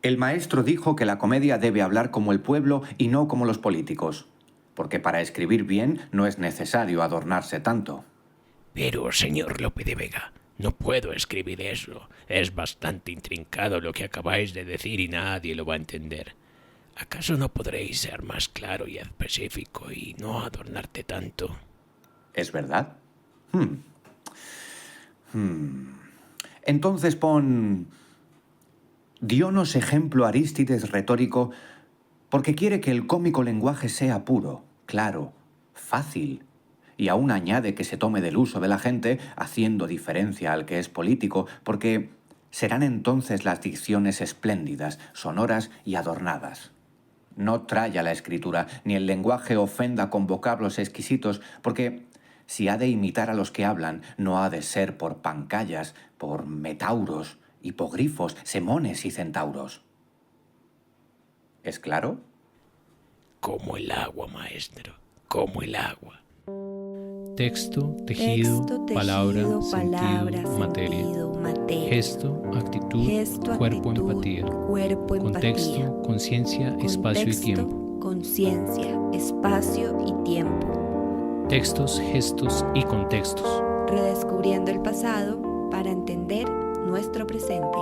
El maestro dijo que la comedia debe hablar como el pueblo y no como los políticos, porque para escribir bien no es necesario adornarse tanto. Pero, señor Lope de Vega, no puedo escribir eso. Es bastante intrincado lo que acabáis de decir y nadie lo va a entender. ¿Acaso no podréis ser más claro y específico y no adornarte tanto? ¿Es verdad? Entonces pon... Dionos ejemplo Arístides retórico porque quiere que el cómico lenguaje sea puro, claro, fácil, y aún añade que se tome del uso de la gente haciendo diferencia al que es político, porque serán entonces las dicciones espléndidas, sonoras y adornadas. No traya la escritura, ni el lenguaje ofenda con vocablos exquisitos, porque si ha de imitar a los que hablan, no ha de ser por pancallas, por metauros, hipogrifos, semones y centauros. ¿Es claro? Como el agua, maestro, como el agua. Texto, tejido, palabra, sentido, materia. Gesto, actitud, cuerpo, empatía. Contexto, conciencia, espacio y tiempo. Conciencia, espacio y tiempo. Textos, gestos y contextos. Redescubriendo el pasado para entender nuestro presente.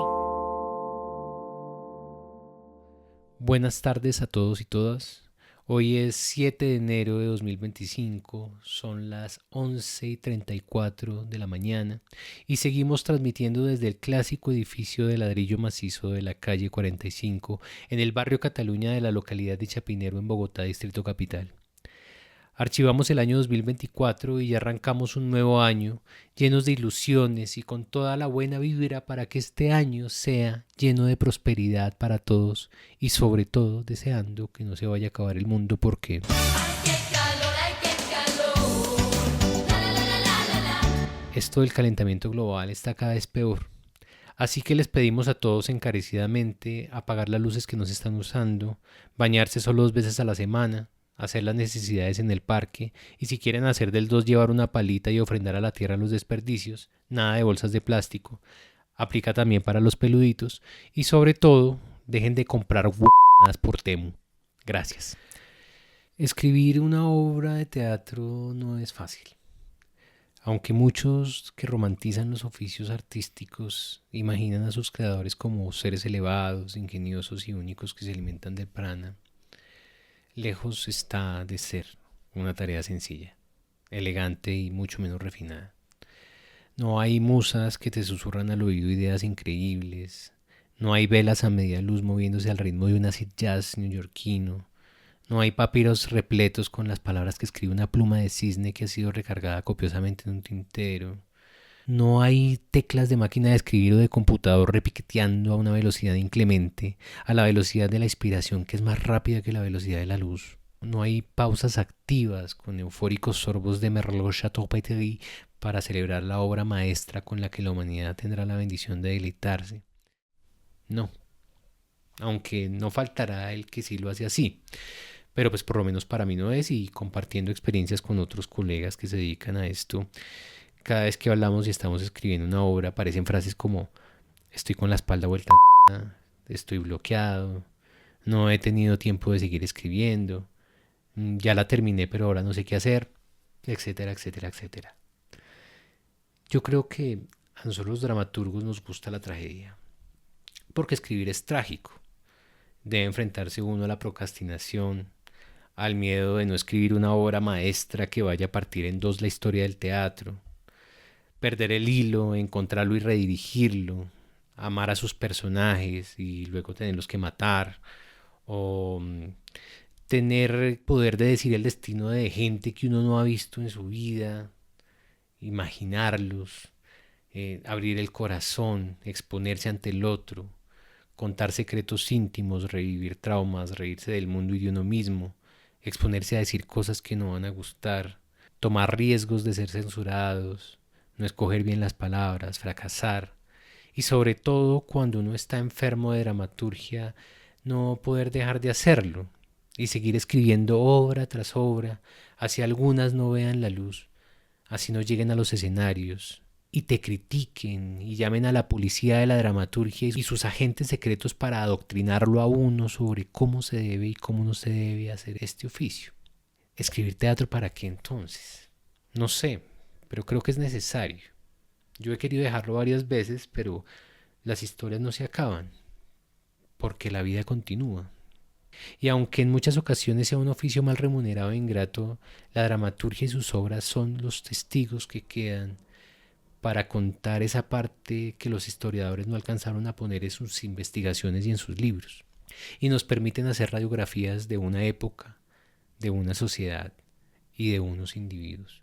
Buenas tardes a todos y todas. Hoy es 7 de enero de 2025, son las 11:34 de la mañana y seguimos transmitiendo desde el clásico edificio de ladrillo macizo de la calle 45 en el barrio Cataluña de la localidad de Chapinero en Bogotá, Distrito Capital. Archivamos el año 2024 y ya arrancamos un nuevo año llenos de ilusiones y con toda la buena vibra para que este año sea lleno de prosperidad para todos y sobre todo deseando que no se vaya a acabar el mundo porque... Esto del calentamiento global está cada vez peor. Así que les pedimos a todos encarecidamente apagar las luces que no se están usando, bañarse solo 2 veces a la semana, hacer las necesidades en el parque y si quieren hacer del 2 llevar una palita y ofrendar a la tierra los desperdicios, nada de bolsas de plástico. Aplica también para los peluditos y sobre todo dejen de comprar huevadas por Temu. Gracias. Escribir una obra de teatro no es fácil. Aunque muchos que romantizan los oficios artísticos imaginan a sus creadores como seres elevados, ingeniosos y únicos que se alimentan de prana, lejos está de ser una tarea sencilla, elegante y mucho menos refinada. No hay musas que te susurran al oído ideas increíbles, no hay velas a media luz moviéndose al ritmo de un acid jazz neoyorquino, no hay papiros repletos con las palabras que escribe una pluma de cisne que ha sido recargada copiosamente en un tintero. No hay teclas de máquina de escribir o de computador repiqueteando a una velocidad inclemente, a la velocidad de la inspiración que es más rápida que la velocidad de la luz. No hay pausas activas con eufóricos sorbos de Merlot-Chateau-Pétri para celebrar la obra maestra con la que la humanidad tendrá la bendición de deleitarse. No, aunque no faltará el que sí lo hace así. Pero pues por lo menos para mí no es, y compartiendo experiencias con otros colegas que se dedican a esto, cada vez que hablamos y estamos escribiendo una obra aparecen frases como estoy con la espalda vuelta, estoy bloqueado, no he tenido tiempo de seguir escribiendo, ya la terminé pero ahora no sé qué hacer, etcétera, etcétera, etcétera. Yo creo que a nosotros los dramaturgos nos gusta la tragedia, porque escribir es trágico. Debe enfrentarse uno a la procrastinación, al miedo de no escribir una obra maestra que vaya a partir en 2 la historia del teatro, perder el hilo, encontrarlo y redirigirlo, amar a sus personajes y luego tenerlos que matar, o tener poder de decir el destino de gente que uno no ha visto en su vida, imaginarlos, abrir el corazón, exponerse ante el otro, contar secretos íntimos, revivir traumas, reírse del mundo y de uno mismo, exponerse a decir cosas que no van a gustar, tomar riesgos de ser censurados, no escoger bien las palabras, fracasar y sobre todo cuando uno está enfermo de dramaturgia, no poder dejar de hacerlo y seguir escribiendo obra tras obra, así algunas no vean la luz, así no lleguen a los escenarios y te critiquen y llamen a la policía de la dramaturgia y sus agentes secretos para adoctrinarlo a uno sobre cómo se debe y cómo no se debe hacer este oficio. ¿Escribir teatro para qué entonces? No sé, pero creo que es necesario. Yo he querido dejarlo varias veces, pero las historias no se acaban, porque la vida continúa. Y aunque en muchas ocasiones sea un oficio mal remunerado e ingrato, la dramaturgia y sus obras son los testigos que quedan para contar esa parte que los historiadores no alcanzaron a poner en sus investigaciones y en sus libros, y nos permiten hacer radiografías de una época, de una sociedad y de unos individuos.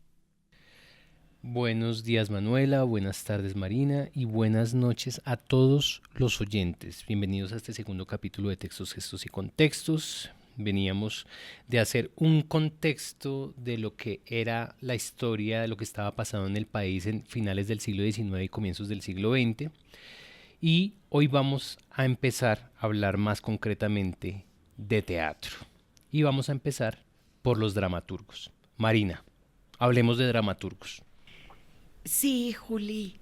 Buenos días Manuela, buenas tardes Marina y buenas noches a todos los oyentes. Bienvenidos a este segundo capítulo de Textos, Gestos y Contextos. Veníamos de hacer un contexto de lo que era la historia, de lo que estaba pasando en el país en finales del siglo XIX y comienzos del siglo XX. Y hoy vamos a empezar a hablar más concretamente de teatro. Y vamos a empezar por los dramaturgos. Marina, hablemos de dramaturgos. Sí, Juli,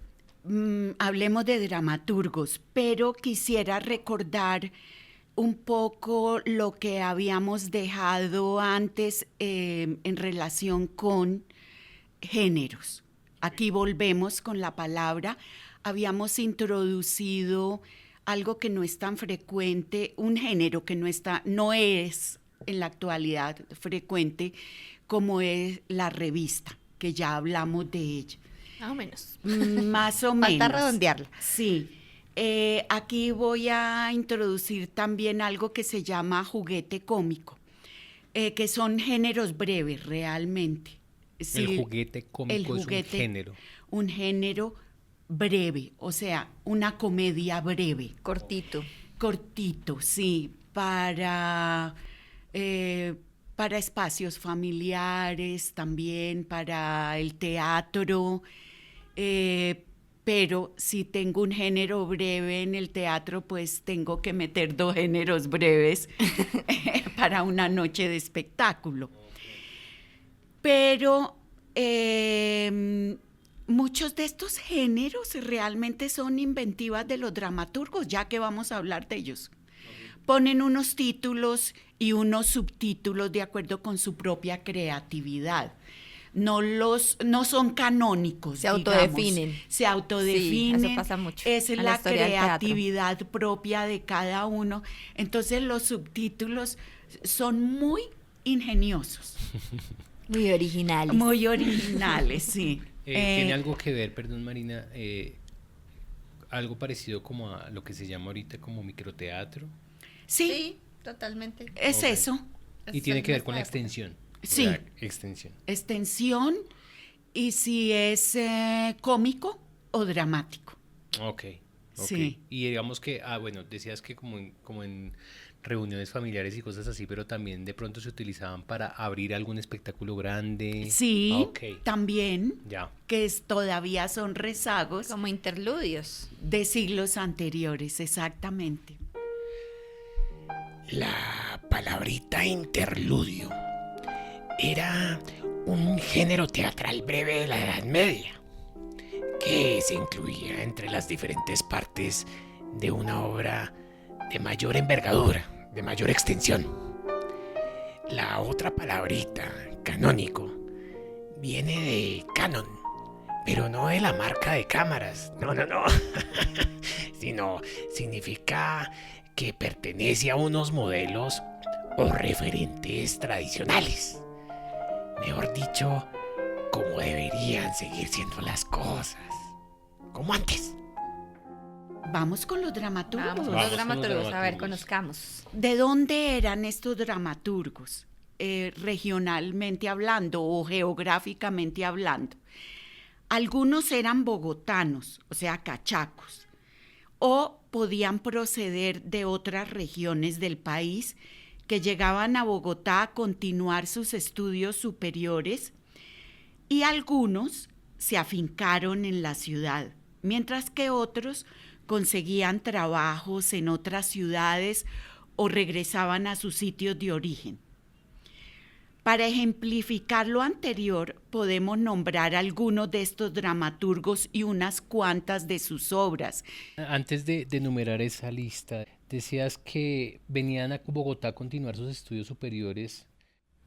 hablemos de dramaturgos, pero quisiera recordar un poco lo que habíamos dejado antes en relación con géneros. Aquí volvemos con la palabra. Habíamos introducido algo que no es tan frecuente, un género que no es en la actualidad frecuente, como es la revista, que ya hablamos de ella. Más o menos. Más o menos. Falta redondearla. Sí. Aquí voy a introducir también algo que se llama juguete cómico, que son géneros breves realmente. Sí, el juguete cómico es un género. Un género breve, o sea, una comedia breve. Cortito. Cortito, sí, para espacios familiares también, para el teatro, pero si tengo un género breve en el teatro, pues tengo que meter 2 géneros breves para una noche de espectáculo. Pero muchos de estos géneros realmente son inventivas de los dramaturgos, ya que vamos a hablar de ellos. Ponen unos títulos y unos subtítulos de acuerdo con su propia creatividad. No son canónicos, se autodefinen. Se autodefinen. Sí, eso pasa mucho. Es la creatividad propia de cada uno. Entonces los subtítulos son muy ingeniosos. Muy originales. Muy originales, sí. ¿Tiene algo que ver, perdón Marina, algo parecido como a lo que se llama ahorita como microteatro? Sí, totalmente. Es okay. Eso. Y tiene que ver con la extensión. Sí. La extensión. Extensión y si es cómico o dramático. Ok. Sí. Y digamos que, bueno, decías que como en reuniones familiares y cosas así, pero también de pronto se utilizaban para abrir algún espectáculo grande. Sí, también, ya. Que todavía son rezagos. Como interludios. De siglos anteriores, exactamente. La palabrita interludio era un género teatral breve de la Edad Media que se incluía entre las diferentes partes de una obra de mayor envergadura, de mayor extensión. La otra palabrita, canónico, viene de canon, pero no de la marca de cámaras, no, sino significa que pertenece a unos modelos o referentes tradicionales. Mejor dicho, como deberían seguir siendo las cosas, como antes. Vamos con los dramaturgos. Vamos con los dramaturgos, a ver, conozcamos. ¿De dónde eran estos dramaturgos? Regionalmente hablando o geográficamente hablando. Algunos eran bogotanos, o sea, cachacos, o podían proceder de otras regiones del país que llegaban a Bogotá a continuar sus estudios superiores, y algunos se afincaron en la ciudad, mientras que otros conseguían trabajos en otras ciudades o regresaban a sus sitios de origen. Para ejemplificar lo anterior, podemos nombrar algunos de estos dramaturgos y unas cuantas de sus obras. Antes de enumerar esa lista, decías que venían a Bogotá a continuar sus estudios superiores.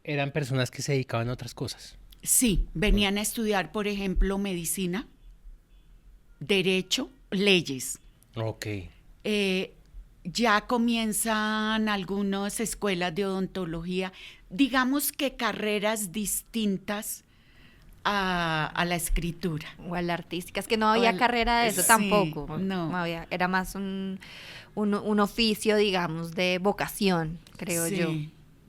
Eran personas que se dedicaban a otras cosas. Sí, venían a estudiar, por ejemplo, medicina, derecho, leyes. Ok. Ya comienzan algunas escuelas de odontología, digamos que carreras distintas a la escritura. O a la artística. Es que no había carrera de eso sí, tampoco. no. Había, era más un oficio, digamos, de vocación, creo Sí, yo.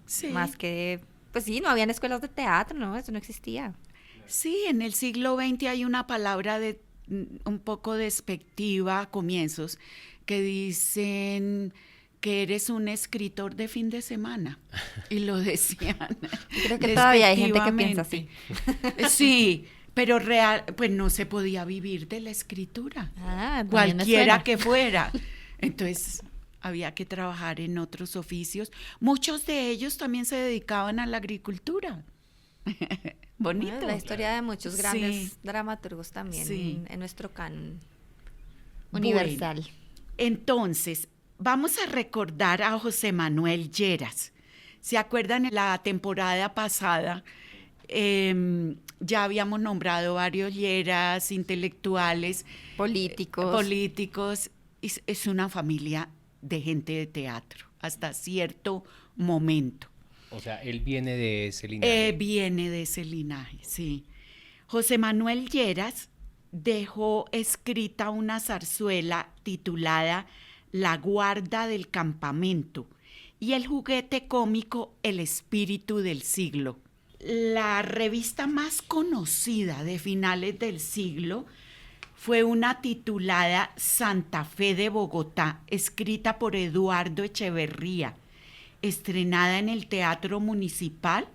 sí. Más que, pues sí, no habían escuelas de teatro, ¿no? Eso no existía. Sí, en el siglo XX hay una palabra un poco despectiva a comienzos que dicen que eres un escritor de fin de semana. Y lo decían. Creo que todavía hay gente que piensa así. Sí, pero pues no se podía vivir de la escritura. Ah, también me Cualquiera suena. que fuera. Entonces había que trabajar en otros oficios. Muchos de ellos también se dedicaban a la agricultura. Bonito. Bueno, la historia de muchos grandes Sí. dramaturgos también Sí. en nuestro canon Bueno, universal. entonces, vamos a recordar a José Manuel Lleras. ¿Se acuerdan? En la temporada pasada ya habíamos nombrado varios Lleras, intelectuales, políticos. Es una familia de gente de teatro, hasta cierto momento. O sea, él viene de ese linaje. Viene de ese linaje, sí. José Manuel Lleras dejó escrita una zarzuela titulada La guarda del campamento y el juguete cómico El espíritu del siglo. La revista más conocida de finales del siglo fue una titulada Santa Fe de Bogotá, escrita por Eduardo Echeverría, estrenada en el Teatro Municipal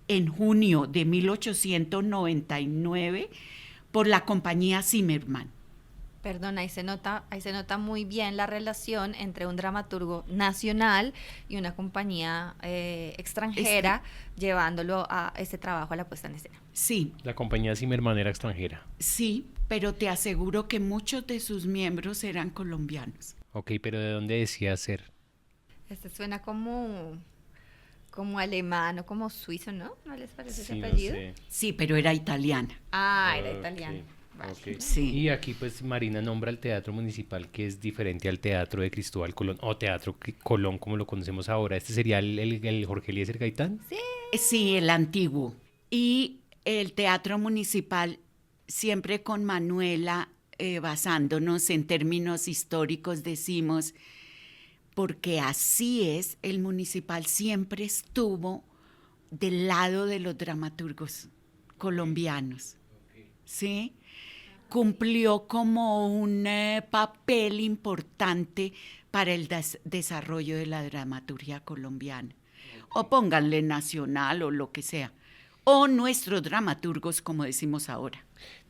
en junio de 1899 por la compañía Zimmerman. Perdón, ahí se nota muy bien la relación entre un dramaturgo nacional y una compañía extranjera llevándolo a ese trabajo, a la puesta en escena. Sí, La compañía Zimmerman era extranjera. sí, pero te aseguro que muchos de sus miembros eran colombianos. Ok, pero ¿de dónde decía ser? Este suena como alemán o como suizo, ¿no? ¿No les parece ese Sí, no apellido? sé. Sí, pero era italiana. Ah, era Ok, italiano. Vale. ok. Sí. Y aquí pues Marina nombra el Teatro Municipal, que es diferente al Teatro de Cristóbal Colón o Teatro Colón como lo conocemos ahora. ¿Este sería el Jorge Eliezer Gaitán? Sí, el antiguo. Y el Teatro Municipal, siempre con Manuela, basándonos en términos históricos, decimos, porque así es, el Municipal siempre estuvo del lado de los dramaturgos colombianos, ¿sí? Cumplió como un papel importante para el desarrollo de la dramaturgia colombiana. O pónganle nacional o lo que sea. O nuestros dramaturgos, como decimos ahora.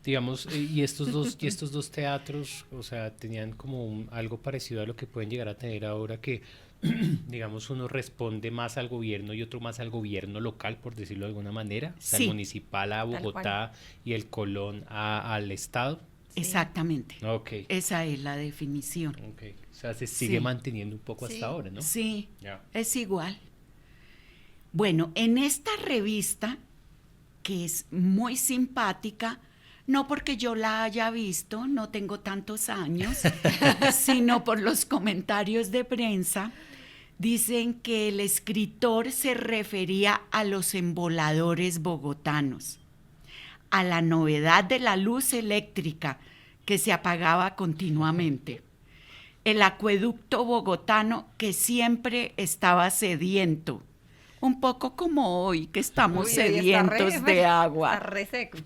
Digamos, y estos dos teatros, o sea, tenían como algo parecido a lo que pueden llegar a tener ahora que, digamos, uno responde más al gobierno y otro más al gobierno local, por decirlo de alguna manera. O sea, Sí. el municipal a Bogotá y el Colón al Estado. Exactamente. Ok. Esa es la definición. Ok. O sea, se sigue Sí. manteniendo un poco hasta ahora, ¿no? Sí, Ya. es igual. Bueno, en esta revista, que es muy simpática, no porque yo la haya visto, no tengo tantos años, sino por los comentarios de prensa, dicen que el escritor se refería a los emboladores bogotanos, a la novedad de la luz eléctrica que se apagaba continuamente, el acueducto bogotano que siempre estaba sediento, un poco como hoy que estamos Uy, hoy está sedientos de agua. Está re seco.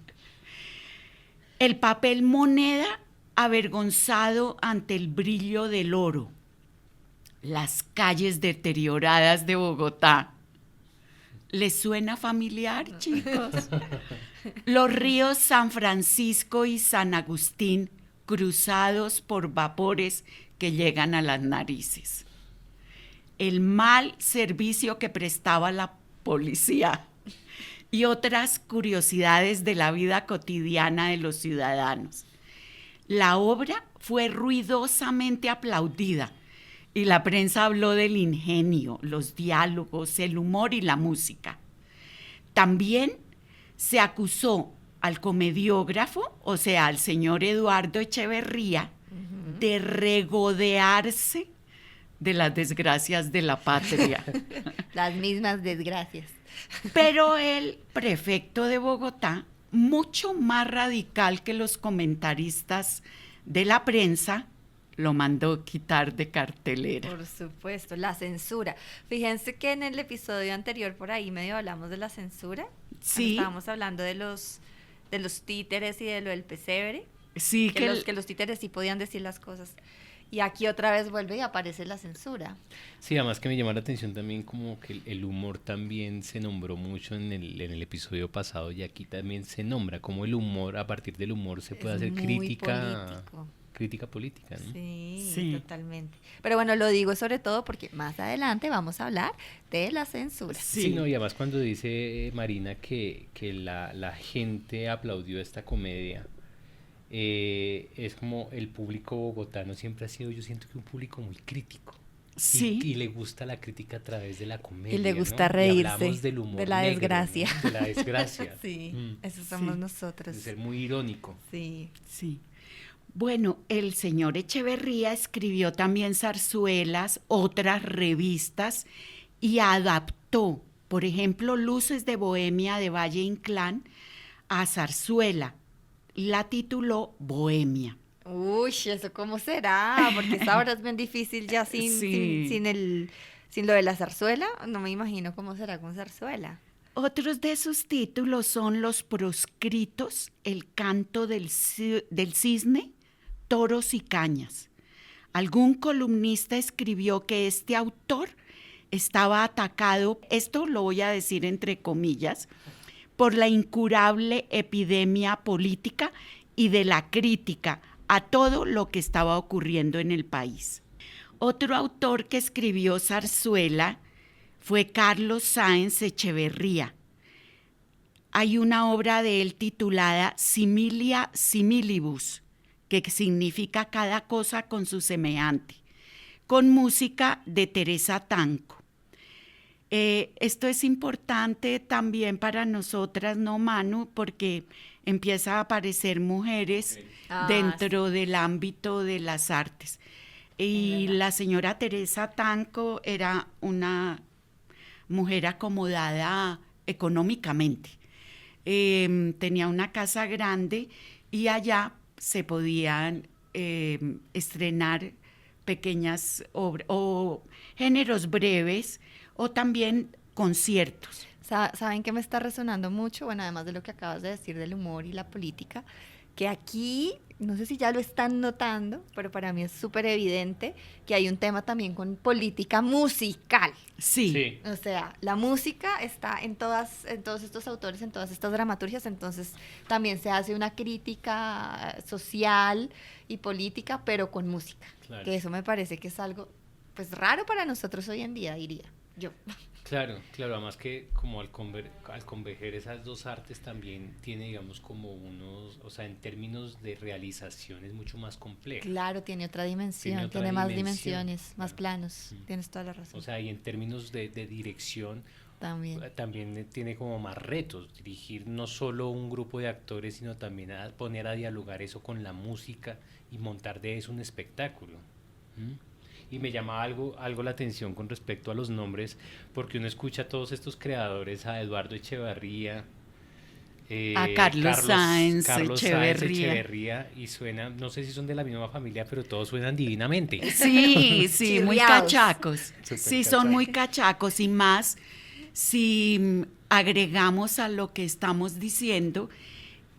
El papel moneda avergonzado ante el brillo del oro. Las calles deterioradas de Bogotá. ¿Les suena familiar, chicos? Los ríos San Francisco y San Agustín cruzados por vapores que llegan a las narices. El mal servicio que prestaba la policía. y otras curiosidades de la vida cotidiana de los ciudadanos. La obra fue ruidosamente aplaudida y la prensa habló del ingenio, los diálogos, el humor y la música. También se acusó al comediógrafo, o sea, al señor Eduardo Echeverría, de regodearse de las desgracias de la patria. Las mismas desgracias. Pero el prefecto de Bogotá, mucho más radical que los comentaristas de la prensa, lo mandó quitar de cartelera. Por supuesto, la censura. Fíjense que en el episodio anterior por ahí medio hablamos de la censura. Sí. Estábamos hablando de los títeres y de lo del pesebre. Sí, Que los títeres sí podían decir las cosas. Y aquí otra vez vuelve y aparece la censura. Sí, además que me llama la atención también como que el humor también se nombró mucho en el episodio pasado, y aquí también se nombra como el humor, a partir del humor se puede hacer muy crítica político. política, ¿no? Sí, totalmente. Pero bueno, lo digo sobre todo porque más adelante vamos a hablar de la censura. Sí, no, y además cuando dice Marina que la gente aplaudió esta comedia, es como el público bogotano siempre ha sido, yo siento que un público muy crítico. Sí. Y le gusta la crítica a través de la comedia. Y le gusta, ¿no? reírse, y hablamos del humor de la negro, desgracia. ¿no? De la desgracia. Sí, eso somos nosotros. De ser muy irónico. Sí. Sí. Bueno, el señor Echeverría escribió también zarzuelas, otras revistas, y adaptó, por ejemplo, Luces de Bohemia de Valle Inclán a zarzuela. La tituló Bohemia. Uy, ¿eso cómo será? Porque esa hora es bien difícil ya sin lo de la zarzuela. No me imagino cómo será con zarzuela. Otros de sus títulos son Los proscritos, El canto del cisne, Toros y cañas. Algún columnista escribió que este autor estaba atacado, esto lo voy a decir entre comillas, por la incurable epidemia política y de la crítica a todo lo que estaba ocurriendo en el país. Otro autor que escribió zarzuela fue Carlos Sáenz Echeverría. Hay una obra de él titulada Similia Similibus, que significa cada cosa con su semejante, con música de Teresa Tanco. Esto es importante también para nosotras, ¿no, Manu? Porque empieza a aparecer mujeres dentro del ámbito de las artes. Y la señora Teresa Tanco era una mujer acomodada económicamente. Tenía una casa grande y allá se podían estrenar pequeñas obras o géneros breves o también conciertos. ¿Saben qué me está resonando mucho? Bueno, además de lo que acabas de decir del humor y la política, que aquí, no sé si ya lo están notando, pero para mí es súper evidente que hay un tema también con política musical. Sí. O sea, la música está en todos estos autores, en todas estas dramaturgias, entonces también se hace una crítica social y política, pero con música. Claro. Que eso me parece que es algo, pues, raro para nosotros hoy en día, diría yo. Claro, además que como al converger esas dos artes también tiene, digamos, como unos, o sea, en términos de realización es mucho más complejo. Claro, tiene otra dimensión, tiene más dimensiones, más planos, tienes toda la razón. O sea, y en términos de dirección también tiene como más retos, dirigir no solo un grupo de actores, sino también a poner a dialogar eso con la música y montar de eso un espectáculo. Y me llama algo la atención con respecto a los nombres, porque uno escucha a todos estos creadores, a Eduardo Echeverría, a Carlos Sáenz Echeverría, y suenan, no sé si son de la misma familia, pero todos suenan divinamente. Sí, muy cachacos. Sí, son muy cachacos, y más si agregamos a lo que estamos diciendo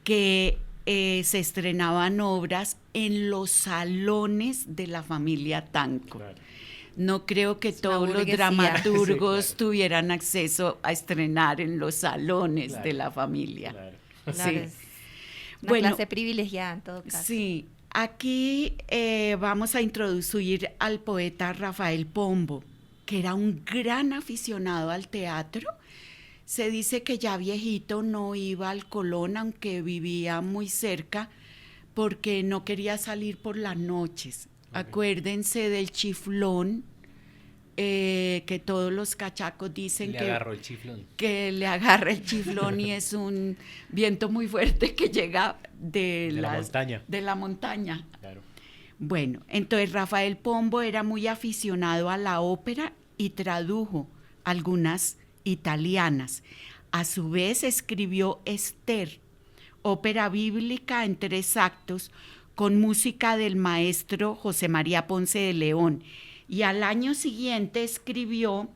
que se estrenaban obras en los salones de la familia Tanco. Claro. No creo que todos los dramaturgos tuvieran acceso a estrenar en los salones de la familia. Claro, es una clase privilegiada en todo caso. Sí, aquí vamos a introducir al poeta Rafael Pombo, que era un gran aficionado al teatro. Se dice que ya viejito no iba al Colón, aunque vivía muy cerca, porque no quería salir por las noches. Acuérdense del chiflón, que todos los cachacos dicen Le agarró el chiflón. que le agarra el chiflón y es un viento muy fuerte que llega de la montaña. De la montaña. Claro. Bueno, entonces Rafael Pombo era muy aficionado a la ópera y tradujo algunas italianas. A su vez escribió Esther, ópera bíblica en 3 actos, con música del maestro José María Ponce de León. Y al año siguiente escribió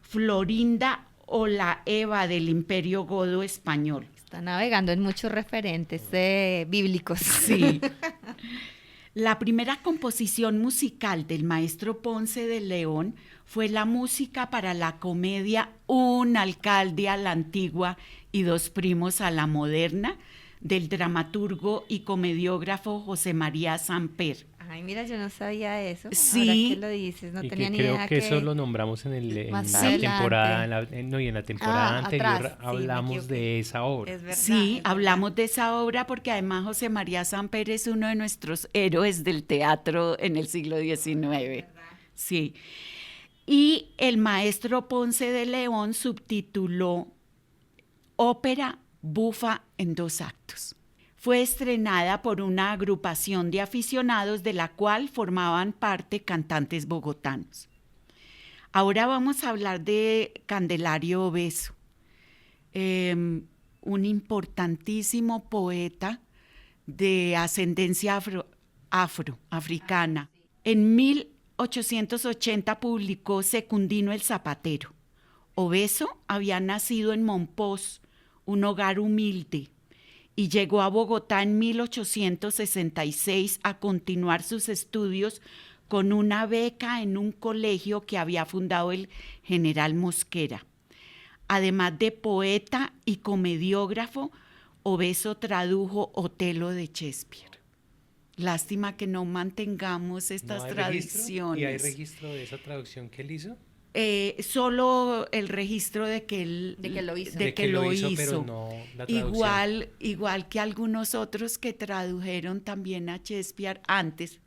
Florinda o la Eva del Imperio Godo Español. Está navegando en muchos referentes bíblicos. Sí. La primera composición musical del maestro Ponce de León fue la música para la comedia Un alcalde a la antigua y 2 primos a la moderna, del dramaturgo y comediógrafo José María Samper. Ay, mira, yo no sabía eso. Sí. Ahora que lo dices, no Y tenía que ni creo idea que eso lo nombramos en más la adelante. temporada, y en la temporada anterior atrás, sí, me hablamos equivoqué. de esa obra. Es verdad. Sí, es hablamos de esa obra porque además José María Samper es uno de nuestros héroes del teatro en el siglo XIX. Sí. Y el maestro Ponce de León subtituló Ópera bufa en 2 actos. Fue estrenada por una agrupación de aficionados de la cual formaban parte cantantes bogotanos. Ahora vamos a hablar de Candelario Obeso, un importantísimo poeta de ascendencia afroafricana. En 1880 publicó Secundino el Zapatero. Obeso había nacido en Monpós, un hogar humilde, y llegó a Bogotá en 1866 a continuar sus estudios con una beca en un colegio que había fundado el general Mosquera. Además de poeta y comediógrafo, Obeso tradujo Otelo de Shakespeare. Lástima que no mantengamos estas ¿No hay traducciones. ¿Y hay registro de esa traducción que él hizo? Solo el registro de que él De que lo hizo. de que lo hizo. pero no la traducción. Igual que algunos otros que tradujeron también a Shakespeare antes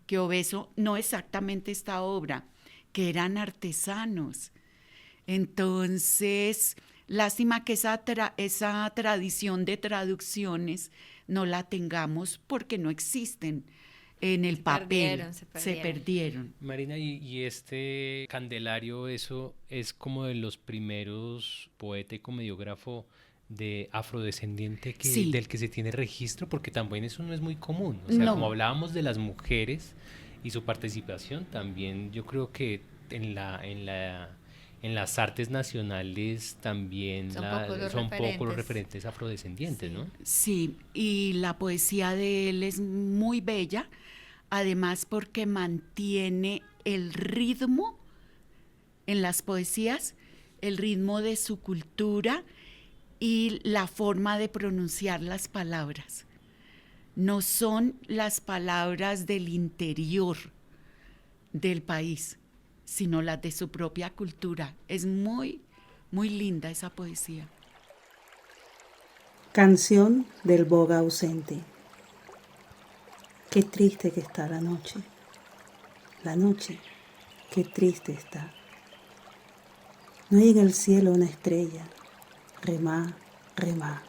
que Obeso, no exactamente esta obra, que eran artesanos. Entonces, lástima que esa tradición de traducciones no la tengamos porque no existen en el papel. Se perdieron. Marina, y este Candelario, eso es como de los primeros poeta y comediógrafo de afrodescendiente Sí. del que se tiene registro, porque también eso no es muy común. O sea, No. como hablábamos de las mujeres y su participación, también yo creo que en las artes nacionales también Son pocos los referentes afrodescendientes, ¿no? Sí, y la poesía de él es muy bella, además porque mantiene el ritmo en las poesías, el ritmo de su cultura y la forma de pronunciar las palabras. No son las palabras del interior del país, sino las de su propia cultura. Es muy, muy linda esa poesía. Canción del boga ausente. Qué triste que está la noche, qué triste está. No hay en el cielo una estrella, remá, remá.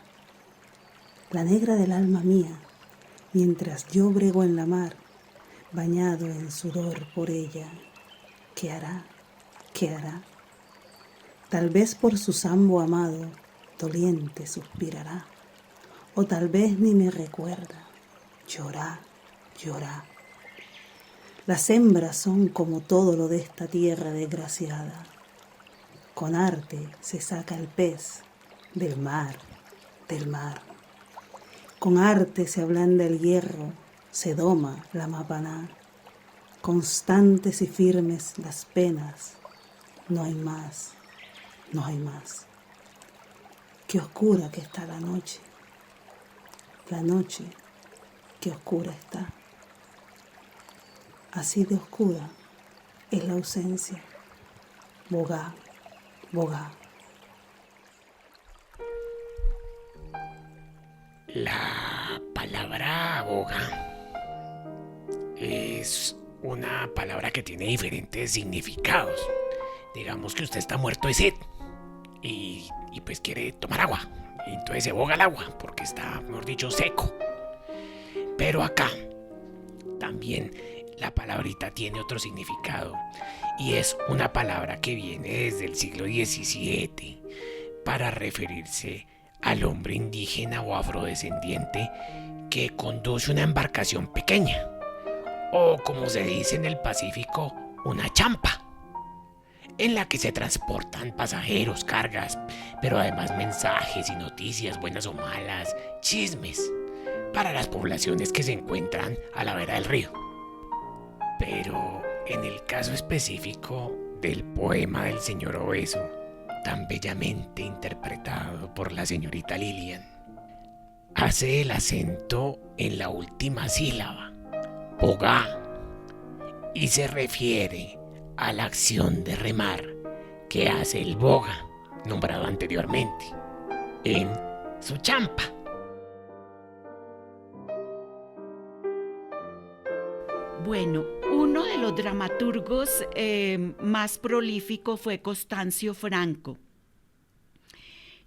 La negra del alma mía, mientras yo brego en la mar, bañado en sudor por ella, ¿qué hará? ¿Qué hará? Tal vez por su sambo amado, doliente suspirará, o tal vez ni me recuerda, llorá, llorá. Las hembras son como todo lo de esta tierra desgraciada. Con arte se saca el pez del mar, del mar. Con arte se ablanda el hierro, se doma la mapaná. Constantes y firmes las penas, no hay más, no hay más. Qué oscura que está la noche, qué oscura está. Así de oscura es la ausencia. Bogá, bogá. La palabra boga es una palabra que tiene diferentes significados. Digamos que usted está muerto de sed y pues quiere tomar agua. Y entonces se boga el agua porque está, mejor dicho, seco. Pero acá también la palabrita tiene otro significado. Y es una palabra que viene desde el siglo XVII para referirse al hombre indígena o afrodescendiente que conduce una embarcación pequeña, o como se dice en el Pacífico, una champa, en la que se transportan pasajeros, cargas, pero además mensajes y noticias, buenas o malas, chismes, para las poblaciones que se encuentran a la vera del río. Pero en el caso específico del poema del señor Obeso, tan bellamente interpretado por la señorita Lilian, hace el acento en la última sílaba, boga, y se refiere a la acción de remar que hace el boga, nombrado anteriormente, en su champa. Bueno, uno de los dramaturgos más prolíficos fue Constancio Franco.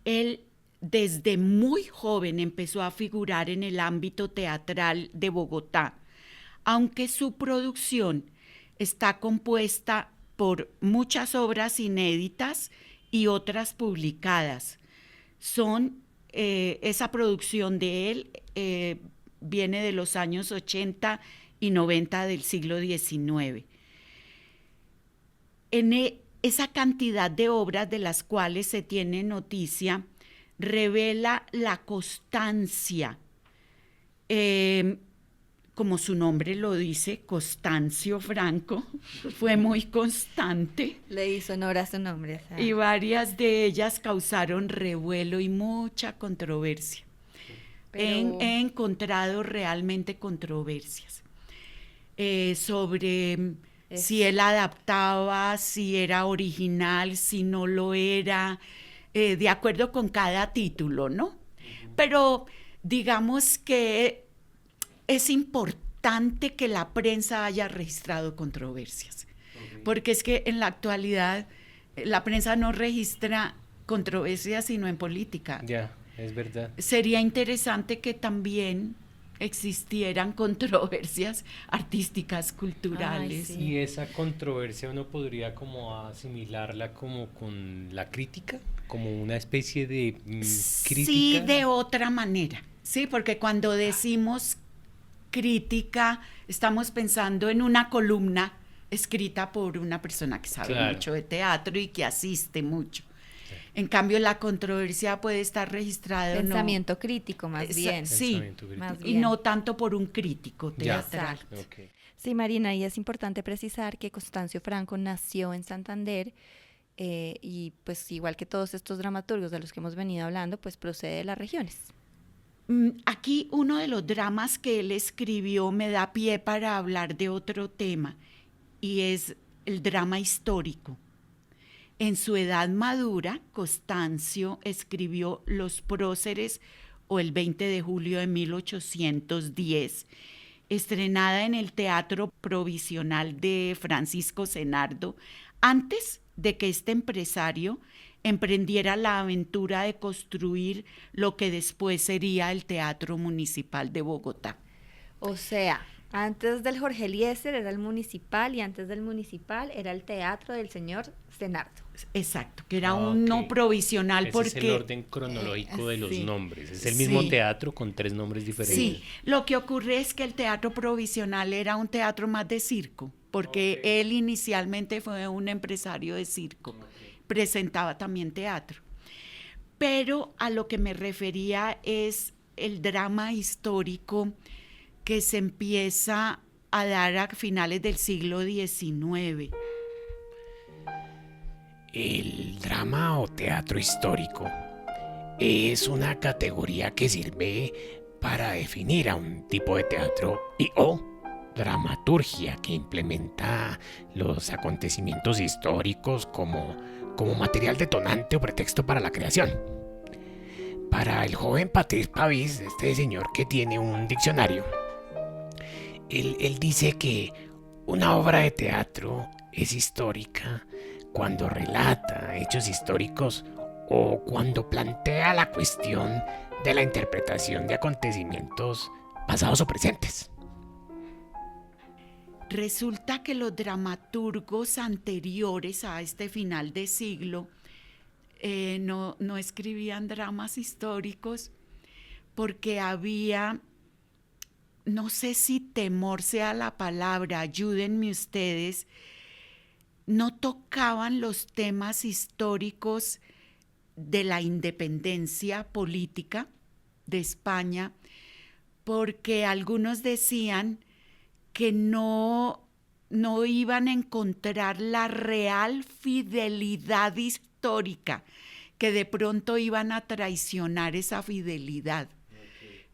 Él desde muy joven empezó a figurar en el ámbito teatral de Bogotá, aunque su producción está compuesta por muchas obras inéditas y otras publicadas. Esa producción de él viene de los años 80 y 90 del siglo XIX. Esa cantidad de obras de las cuales se tiene noticia revela la constancia, como su nombre lo dice, Constancio Franco, fue muy constante. Le hizo honor a su nombre. O sea. Y varias de ellas causaron revuelo y mucha controversia. He encontrado realmente controversias sobre si él adaptaba, si era original, si no lo era, de acuerdo con cada título, ¿no? Pero digamos que es importante que la prensa haya registrado controversias, porque es que en la actualidad la prensa no registra controversias sino en política. Ya, es verdad. Sería interesante que también existieran controversias artísticas, culturales. Ay, sí. Y esa controversia uno podría como asimilarla como con la crítica, como una especie de crítica. Sí, de otra manera, sí, porque cuando decimos crítica estamos pensando en una columna escrita por una persona que sabe mucho de teatro y que asiste mucho. En cambio, la controversia puede estar registrada Pensamiento crítico, más bien. Sí, más y bien. no tanto por un crítico teatral. Okay. Sí, Marina, y es importante precisar que Constancio Franco nació en Santander y pues igual que todos estos dramaturgos de los que hemos venido hablando, pues procede de las regiones. Aquí uno de los dramas que él escribió me da pie para hablar de otro tema y es el drama histórico. En su edad madura, Constancio escribió Los Próceres o el 20 de julio de 1810, estrenada en el Teatro Provisional de Francisco Zenardo, antes de que este empresario emprendiera la aventura de construir lo que después sería el Teatro Municipal de Bogotá. O sea, antes del Jorge Eliezer era el municipal y antes del municipal era el Teatro del señor Zenardo. Exacto, que era uno provisional. Ese porque es el orden cronológico de los sí, nombres. Es el mismo sí, teatro con 3 nombres diferentes. Sí, lo que ocurre es que el Teatro Provisional era un teatro más de circo, porque él inicialmente fue un empresario de circo, presentaba también teatro. Pero a lo que me refería es el drama histórico que se empieza a dar a finales del siglo XIX. El drama o teatro histórico es una categoría que sirve para definir a un tipo de teatro o dramaturgia que implementa los acontecimientos históricos como material detonante o pretexto para la creación. para el joven Patrice Pavis, este señor que tiene un diccionario, él dice que una obra de teatro es histórica cuando relata hechos históricos o cuando plantea la cuestión de la interpretación de acontecimientos pasados o presentes. Resulta que los dramaturgos anteriores a este final de siglo no escribían dramas históricos porque había, no sé si temor sea la palabra, ayúdenme ustedes, no tocaban los temas históricos de la independencia política de España, porque algunos decían que no iban a encontrar la real fidelidad histórica, que de pronto iban a traicionar esa fidelidad.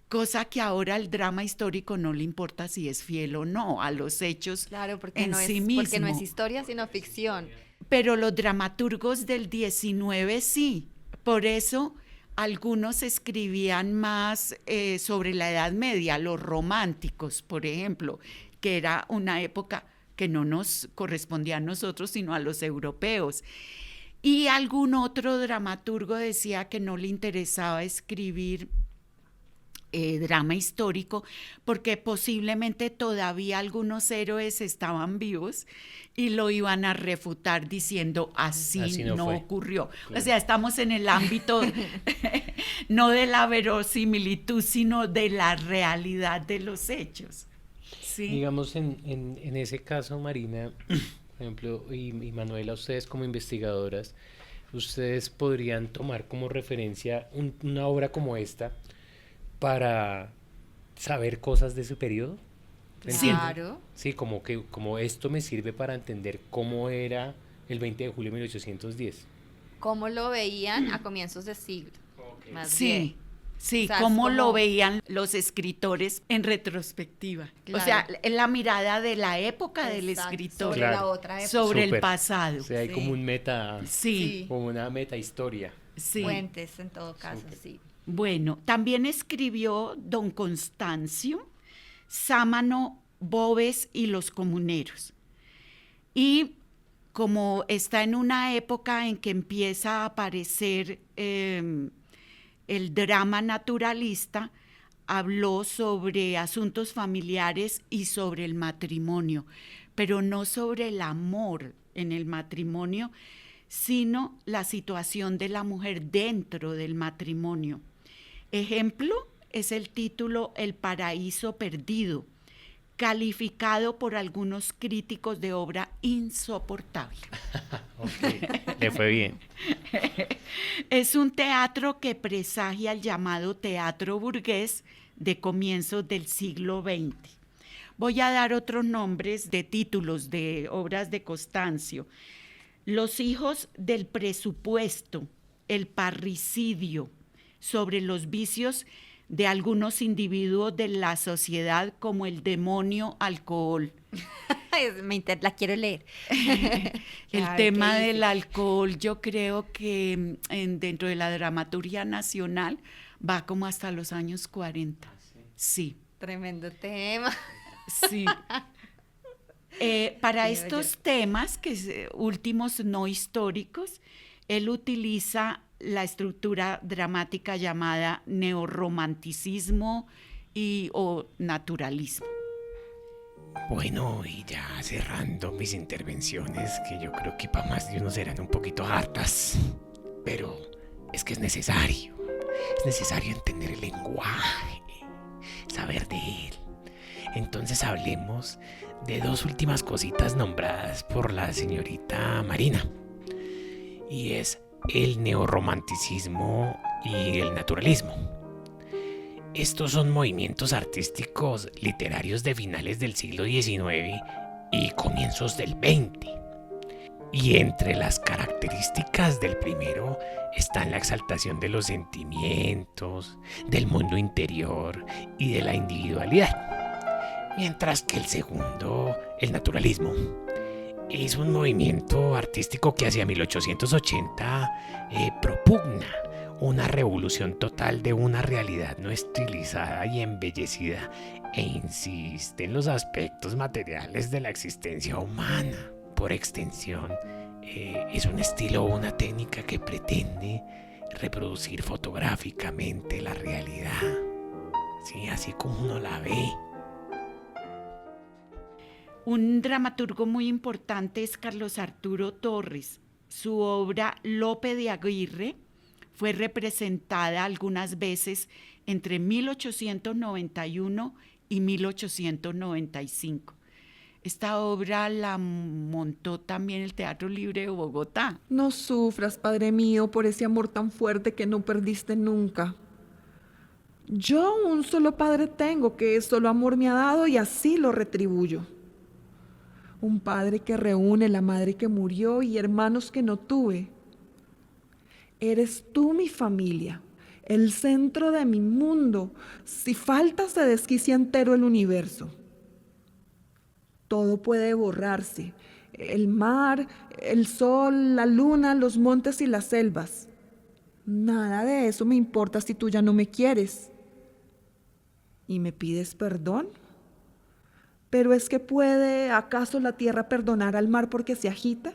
Cosa que ahora al drama histórico no le importa si es fiel o no a los hechos porque en no sí es, mismo. porque no es historia, sino ficción. Pero los dramaturgos del 19 sí. Por eso algunos escribían más sobre la Edad Media, los románticos, por ejemplo, que era una época que no nos correspondía a nosotros, sino a los europeos. Y algún otro dramaturgo decía que no le interesaba escribir drama histórico porque posiblemente todavía algunos héroes estaban vivos y lo iban a refutar diciendo así no ocurrió. Claro. O sea, estamos en el ámbito no de la verosimilitud, sino de la realidad de los hechos. ¿Sí? Digamos, en ese caso, Marina, por ejemplo, y Manuela, ustedes como investigadoras, ustedes podrían tomar como referencia una obra como esta para saber cosas de ese periodo. Claro. Sí, como esto me sirve para entender cómo era el 20 de julio de 1810. Cómo lo veían a comienzos de siglo. Okay. Más sí, bien. Sí, o sea, cómo lo veían los escritores en retrospectiva. Claro. O sea, la mirada de la época del escritor. Sobre la otra época. Sobre el pasado. O sea, hay como un como una meta historia. Sí. Fuentes en todo caso, sí. Bueno, también escribió Don Constancio, Sámano, Boves y los comuneros. Y como está en una época en que empieza a aparecer el drama naturalista, habló sobre asuntos familiares y sobre el matrimonio, pero no sobre el amor en el matrimonio, sino la situación de la mujer dentro del matrimonio. Ejemplo es el título El paraíso perdido, calificado por algunos críticos de obra insoportable. Okay. Le fue bien. Es un teatro que presagia el llamado teatro burgués de comienzos del siglo XX. Voy a dar otros nombres de títulos de obras de Constancio. Los hijos del presupuesto, El parricidio, sobre los vicios de algunos individuos de la sociedad como el demonio alcohol. La quiero leer. El tema del alcohol, yo creo que dentro de la dramaturgia nacional va como hasta los años 40. Sí. Tremendo tema. Sí. Para estos temas, últimos no históricos, él utiliza la estructura dramática llamada neorromanticismo o naturalismo. Bueno, y ya cerrando mis intervenciones, que yo creo que para más de uno serán un poquito hartas, pero es que es necesario entender el lenguaje, saber de él. Entonces hablemos de dos últimas cositas nombradas por la señorita Marina, y es el neorromanticismo y el naturalismo. Estos son movimientos artísticos literarios de finales del siglo XIX y comienzos del XX. Y entre las características del primero están la exaltación de los sentimientos, del mundo interior y de la individualidad. Mientras que el segundo, el naturalismo, es un movimiento artístico que hacia 1880 propugna una revolución total de una realidad no estilizada y embellecida e insiste en los aspectos materiales de la existencia humana. Por extensión, es un estilo o una técnica que pretende reproducir fotográficamente la realidad, sí, así como uno la ve. Un dramaturgo muy importante es Carlos Arturo Torres. Su obra Lope de Aguirre fue representada algunas veces entre 1891 y 1895. Esta obra la montó también el Teatro Libre de Bogotá. No sufras, Padre mío, por ese amor tan fuerte que no perdiste nunca. Yo un solo padre tengo que solo amor me ha dado y así lo retribuyo. Un padre que reúne la madre que murió y hermanos que no tuve. Eres tú mi familia, el centro de mi mundo. Si faltas se desquicia entero el universo. Todo puede borrarse, el mar, el sol, la luna, los montes y las selvas. Nada de eso me importa si tú ya no me quieres. ¿Y me pides perdón? ¿Pero es que puede acaso la tierra perdonar al mar porque se agita?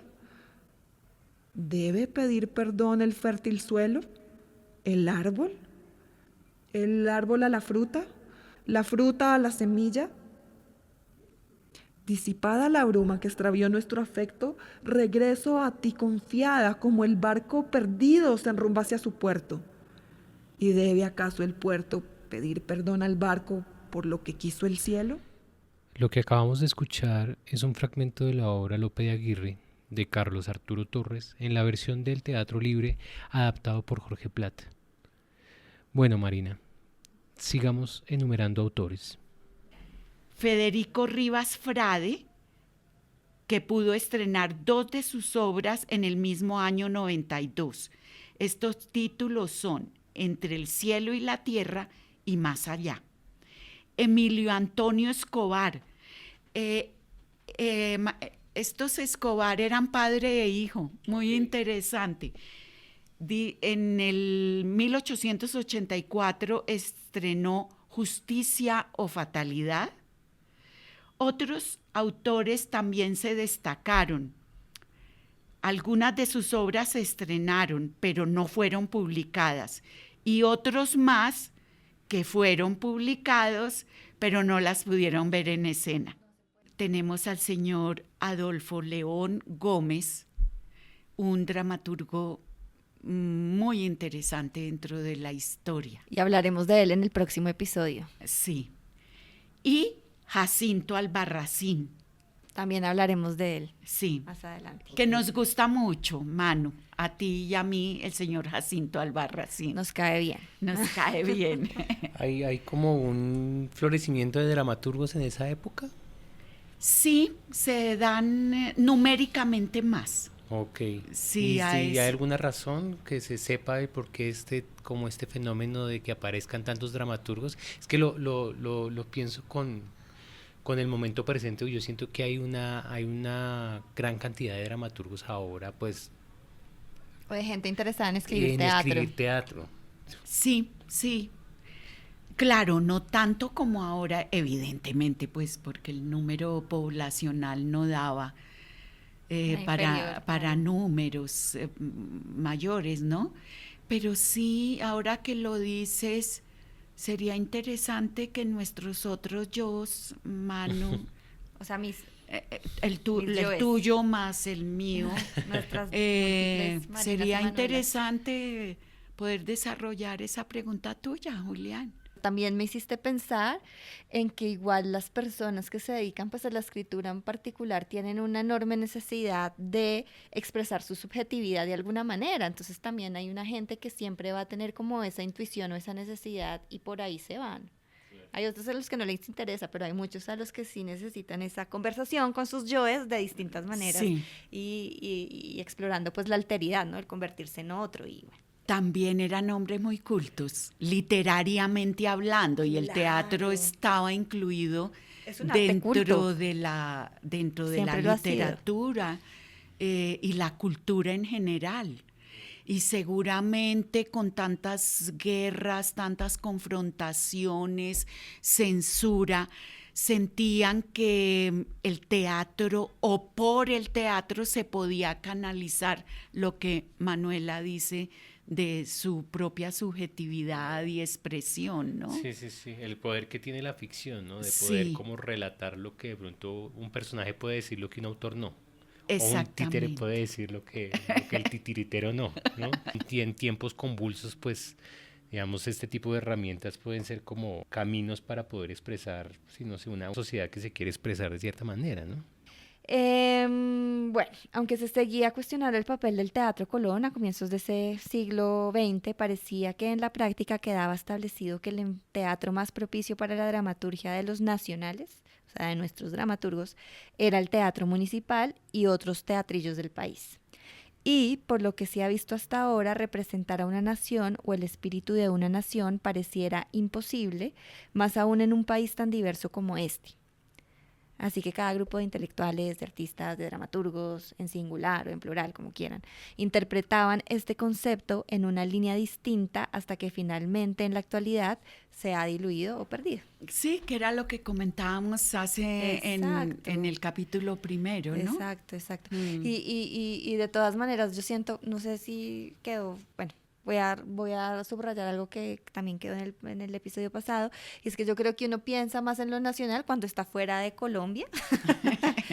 ¿Debe pedir perdón el fértil suelo? ¿El árbol? ¿El árbol a la fruta? ¿La fruta a la semilla? Disipada la bruma que extravió nuestro afecto, regreso a ti confiada como el barco perdido se enrumba hacia su puerto. ¿Y debe acaso el puerto pedir perdón al barco por lo que quiso el cielo? Lo que acabamos de escuchar es un fragmento de la obra Lope de Aguirre de Carlos Arturo Torres en la versión del Teatro Libre adaptado por Jorge Plata. Bueno, Marina, sigamos enumerando autores. Federico Rivas Frade, que pudo estrenar 2 de sus obras en el mismo año 92. Estos títulos son Entre el cielo y la tierra y Más allá. Emilio Antonio Escobar. Estos Escobar eran padre e hijo, muy interesante. En el 1884 estrenó Justicia o Fatalidad. Otros autores también se destacaron. Algunas de sus obras se estrenaron, pero no fueron publicadas. Y otros más que fueron publicados, pero no las pudieron ver en escena. Tenemos al señor Adolfo León Gómez, un dramaturgo muy interesante dentro de la historia. Y hablaremos de él en el próximo episodio. Sí. Y Jacinto Albarracín. También hablaremos de él. Sí. Más adelante. Que nos gusta mucho, Manu. A ti y a mí, el señor Jacinto Albarracín. Nos cae bien. Nos cae bien. ¿Hay como un florecimiento de dramaturgos en esa época? Sí, se dan numéricamente más. Ok. Sí, ¿Y a si hay eso. alguna razón que se sepa de por qué este fenómeno de que aparezcan tantos dramaturgos? Es que lo pienso con el momento presente. Yo siento que hay una gran cantidad de dramaturgos ahora, pues, O de gente interesada en escribir en teatro. escribir teatro. Sí, sí. Claro, no tanto como ahora, evidentemente, pues porque el número poblacional no daba para números mayores, ¿no? Pero sí, ahora que lo dices, sería interesante que nuestros otros yos, Manu, O sea, mis el yoes. tuyo más el mío, nuestras múltiples Marinas y sería Manuelas. interesante poder desarrollar esa pregunta tuya, Julián. También me hiciste pensar en que igual las personas que se dedican pues a la escritura en particular tienen una enorme necesidad de expresar su subjetividad de alguna manera. Entonces también hay una gente que siempre va a tener como esa intuición o esa necesidad y por ahí se van. Hay otros a los que no les interesa, pero hay muchos a los que sí necesitan esa conversación con sus yoes de distintas maneras Sí. y explorando pues la alteridad, ¿no? El convertirse en otro y bueno. También eran hombres muy cultos, literariamente hablando, y el teatro Claro. estaba incluido Es un arte culto. dentro de Siempre la lo ha sido. literatura y la cultura en general. y seguramente con tantas guerras, tantas confrontaciones, censura, sentían que el teatro o por el teatro se podía canalizar lo que Manuela dice de su propia subjetividad y expresión, ¿no? Sí, sí, sí, el poder que tiene la ficción, ¿no? De poder Sí. como relatar lo que de pronto un personaje puede decir lo que un autor no. O un títere Exactamente. puede decir lo que el titiritero no, ¿no? Y en tiempos convulsos, pues, digamos, este tipo de herramientas pueden ser como caminos para poder expresar, si no sé, una sociedad que se quiere expresar de cierta manera, ¿no? Bueno, aunque se seguía cuestionando el papel del Teatro Colón a comienzos de ese siglo XX, parecía que en la práctica quedaba establecido que el teatro más propicio para la dramaturgia de los nacionales, o sea, de nuestros dramaturgos, era el teatro municipal y otros teatrillos del país. Y, por lo que se ha visto hasta ahora, representar a una nación o el espíritu de una nación pareciera imposible, más aún en un país tan diverso como este. Así que cada grupo de intelectuales, de artistas, de dramaturgos, en singular o en plural, como quieran, interpretaban este concepto en una línea distinta hasta que finalmente en la actualidad se ha diluido o perdido. Sí, que era lo que comentábamos hace Exacto. en el capítulo primero, ¿no? Exacto, exacto. Mm. Y de todas maneras, yo siento, no sé si quedó, bueno, voy a subrayar algo que también quedó en el episodio pasado, y es que yo creo que uno piensa más en lo nacional cuando está fuera de Colombia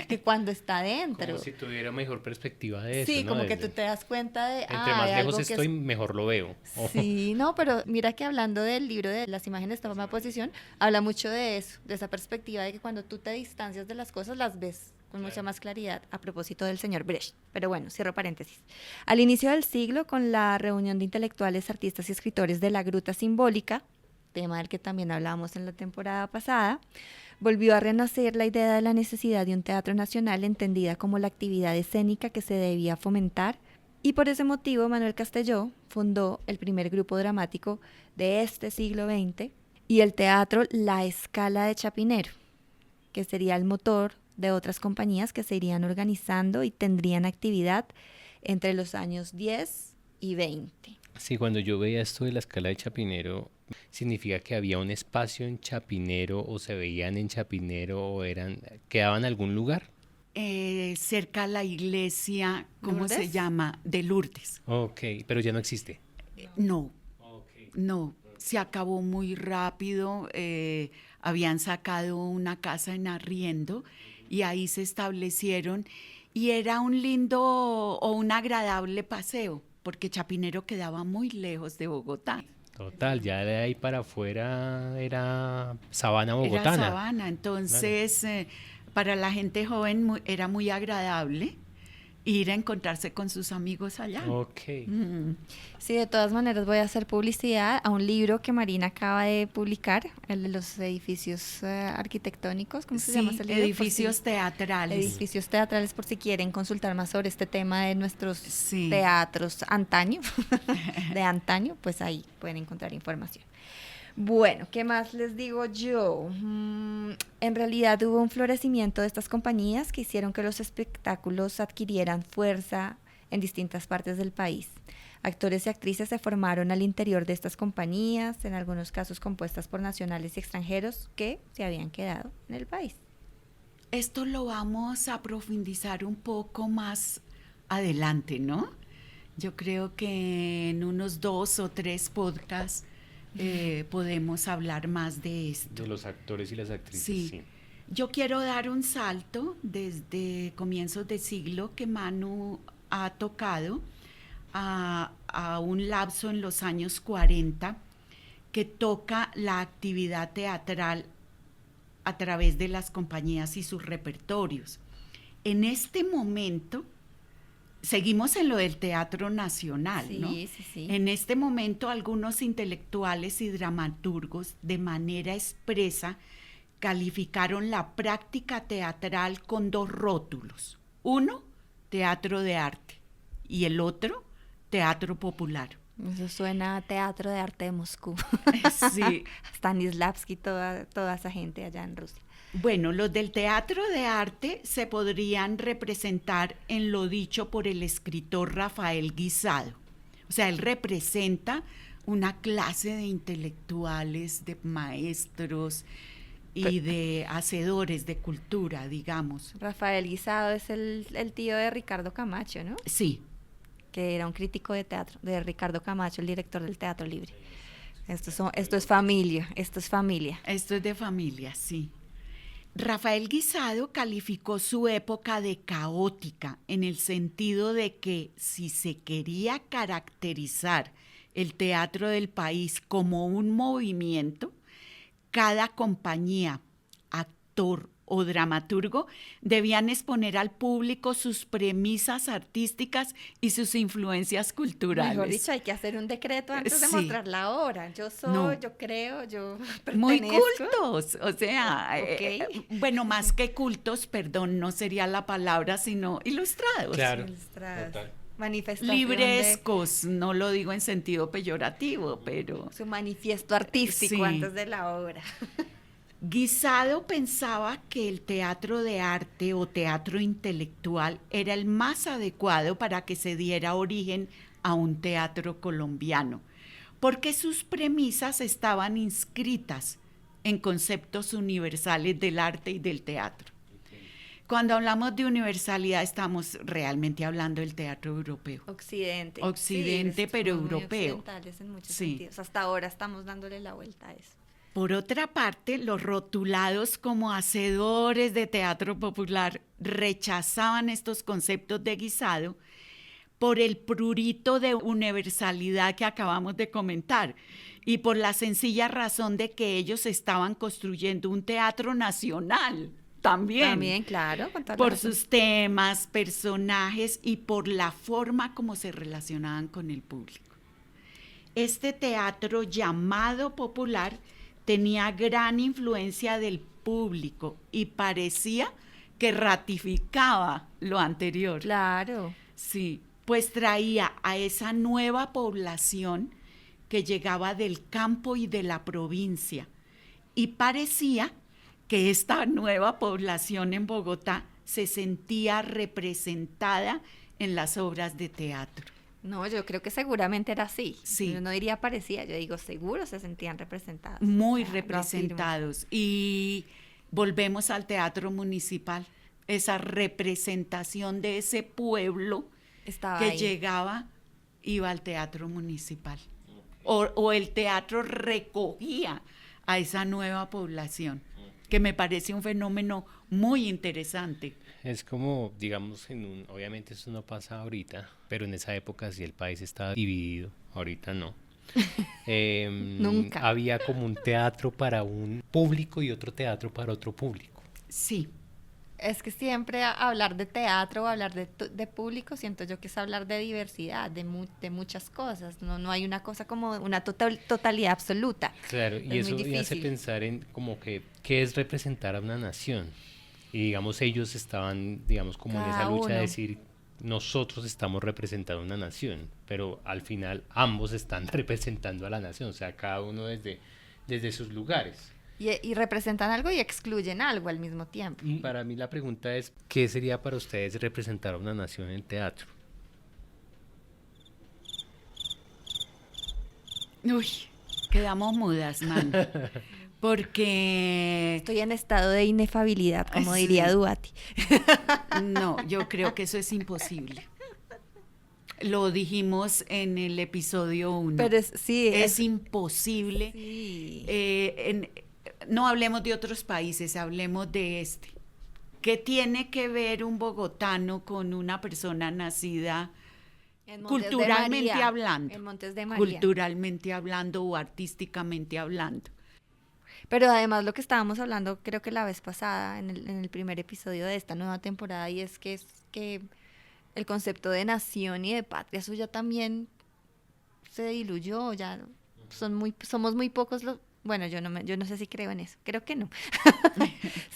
que cuando está dentro. Como si tuviera mejor perspectiva de eso, Sí, ¿no? como que Desde- tú te das cuenta de, Entre hay más algo lejos que estoy, mejor lo veo. Sí, no, pero mira que hablando del libro de las imágenes de toma posición, habla mucho de eso, de esa perspectiva de que cuando tú te distancias de las cosas, las ves con mucha más claridad, a propósito del señor Brecht. Pero bueno, cierro paréntesis. Al inicio del siglo, con la reunión de intelectuales, artistas y escritores de la Gruta Simbólica, tema del que también hablábamos en la temporada pasada, volvió a renacer la idea de la necesidad de un teatro nacional entendida como la actividad escénica que se debía fomentar, y por ese motivo Manuel Castelló fundó el primer grupo dramático de este siglo XX y el teatro La Scala de Chapinero, que sería el motor de otras compañías que se irían organizando y tendrían actividad entre los años 10 y 20. Sí, cuando yo veía esto de la escala de Chapinero, significa que había un espacio en Chapinero o se veían en Chapinero o quedaban en algún lugar. Cerca a la iglesia, ¿cómo se ¿Lourdes? llama? De Lourdes. Ok, pero ya no existe. No, no, se acabó muy rápido. Habían sacado una casa en arriendo y ahí se establecieron y era un lindo o un agradable paseo porque Chapinero quedaba muy lejos de Bogotá. Total, ya de ahí para afuera era sabana bogotana. Era sabana, entonces para la gente joven era muy agradable ir a encontrarse con sus amigos allá. Ok. Sí, de todas maneras voy a hacer publicidad a un libro que Marina acaba de publicar, el de los edificios arquitectónicos, ¿cómo se Sí, llama ese libro? Por edificios si- teatrales. Edificios teatrales, por si quieren consultar más sobre este tema de nuestros Sí. teatros antaño, de antaño, pues ahí pueden encontrar información. Bueno, ¿qué más les digo yo? En realidad hubo un florecimiento de estas compañías que hicieron que los espectáculos adquirieran fuerza en distintas partes del país. Actores y actrices se formaron al interior de estas compañías, en algunos casos compuestas por nacionales y extranjeros que se habían quedado en el país. Esto lo vamos a profundizar un poco más adelante, ¿no? Yo creo que en unos 2 o 3 podcasts podemos hablar más de esto. De los actores y las actrices, Sí. sí. Yo quiero dar un salto desde comienzos de siglo que Manu ha tocado a un lapso en los años 40 que toca la actividad teatral a través de las compañías y sus repertorios. En este momento, seguimos en lo del Teatro Nacional, ¿no? Sí, sí, sí. En este momento, algunos intelectuales y dramaturgos de manera expresa calificaron la práctica teatral con 2 rótulos. Uno, teatro de arte, y el otro, teatro popular. Eso suena a Teatro de Arte de Moscú. Sí. Stanislavski, toda esa gente allá en Rusia. Bueno, los del teatro de arte se podrían representar en lo dicho por el escritor Rafael Guisado. O O sea, él representa una clase de intelectuales, de maestros y de hacedores de cultura, digamos. Rafael Guisado es el tío de Ricardo Camacho, ¿no? Sí, Que era un crítico de teatro, de Ricardo Camacho, el director del Teatro Libre. Esto es familia, esto es familia. esto es de familia, sí. Rafael Guisado calificó su época de caótica en el sentido de que si se quería caracterizar el teatro del país como un movimiento, cada compañía, actor o dramaturgo debían exponer al público sus premisas artísticas y sus influencias culturales. Mejor dicho, hay que hacer un decreto antes de Sí. mostrar la obra. Yo soy, No. yo creo, yo Muy pertenezco. cultos, o sea, Ok. bueno, más que cultos, perdón, no sería la palabra, sino ilustrados. Claro. Ilustradas. Total. Manifestación Librescos, no lo digo en sentido peyorativo, pero de su manifiesto artístico Sí. antes de la obra. Guisado pensaba que el teatro de arte o teatro intelectual era el más adecuado para que se diera origen a un teatro colombiano, porque sus premisas estaban inscritas en conceptos universales del arte y del teatro. Cuando hablamos de universalidad estamos realmente hablando del teatro europeo. Occidente. Occidente, pero somos muy europeo. occidentales en muchos Sí. sentidos. Hasta ahora estamos dándole la vuelta a eso. Por otra parte, los rotulados como hacedores de teatro popular rechazaban estos conceptos de Guisado por el prurito de universalidad que acabamos de comentar y por la sencilla razón de que ellos estaban construyendo un teatro nacional también. También, claro. con toda la Por razón. sus temas, personajes y por la forma como se relacionaban con el público. Este teatro llamado popular tenía gran influencia del público y parecía que ratificaba lo anterior. Claro. Sí, pues traía a esa nueva población que llegaba del campo y de la provincia y parecía que esta nueva población en Bogotá se sentía representada en las obras de teatro. No, yo creo que seguramente era así. Sí. Yo no diría parecía, yo digo seguro se sentían representados. Muy O sea, lo afirmo. representados. Y volvemos al teatro municipal, esa representación de ese pueblo Estaba que ahí. llegaba, iba al teatro municipal. O el teatro recogía a esa nueva población, que me parece un fenómeno muy interesante. Es como, digamos, obviamente eso no pasa ahorita, pero en esa época sí el país estaba dividido, ahorita no. Nunca. Había como un teatro para un público y otro teatro para otro público. Sí, Es que siempre hablar de teatro o hablar de público, siento yo que es hablar de diversidad, de muchas cosas. No hay una cosa como una totalidad absoluta. Claro, y Es eso muy me hace difícil. pensar en como que, ¿qué es representar a una nación? Y digamos, ellos estaban, digamos, como en esa Cada lucha de uno. decir, nosotros estamos representando a una nación, pero al final ambos están representando a la nación, o sea, cada uno desde sus lugares. Y representan algo y excluyen algo al mismo tiempo. Y para mí la pregunta es, ¿qué sería para ustedes representar a una nación en teatro? uy, quedamos mudas, man. Porque Estoy en estado de inefabilidad, como Sí. diría Duati. no, yo creo que eso es imposible. Lo dijimos en el episodio 1. Pero sí, es imposible. sí. No hablemos de otros países, hablemos de este. ¿Qué tiene que ver un bogotano con una persona nacida En Montes de culturalmente María, hablando? en Montes de María. Culturalmente hablando o artísticamente hablando. Pero además lo que estábamos hablando, creo que la vez pasada, en el primer episodio de esta nueva temporada, y es que el concepto de nación y de patria, eso ya también se diluyó, ya somos muy pocos los... Bueno, yo no sé si creo en eso, creo que no.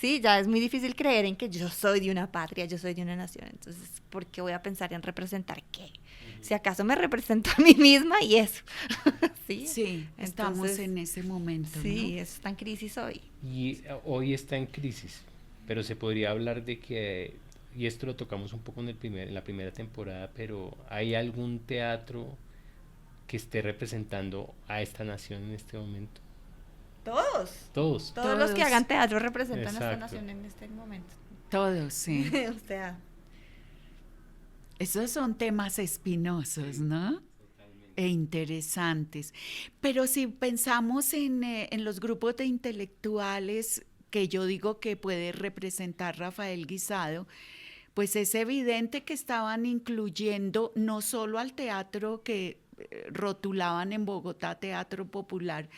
Sí, ya es muy difícil creer en que yo soy de una patria, yo soy de una nación, entonces, ¿por qué voy a pensar en representar qué? Si acaso me represento a mí misma y eso. Sí, Sí, estamos Entonces, en ese momento, sí, ¿no? eso está en crisis hoy. Y hoy está en crisis, pero se podría hablar de que, y esto lo tocamos un poco en la primera temporada, pero ¿hay algún teatro que esté representando a esta nación en este momento? Todos. Todos. Todos los que Todos. hagan teatro representan a esta Exacto. nación en este momento. Todos, sí. O sea, Esos son temas espinosos, ¿no? E interesantes. Pero si pensamos en los grupos de intelectuales que yo digo que puede representar Rafael Guisado, pues es evidente que estaban incluyendo no solo al teatro que rotulaban en Bogotá teatro popular,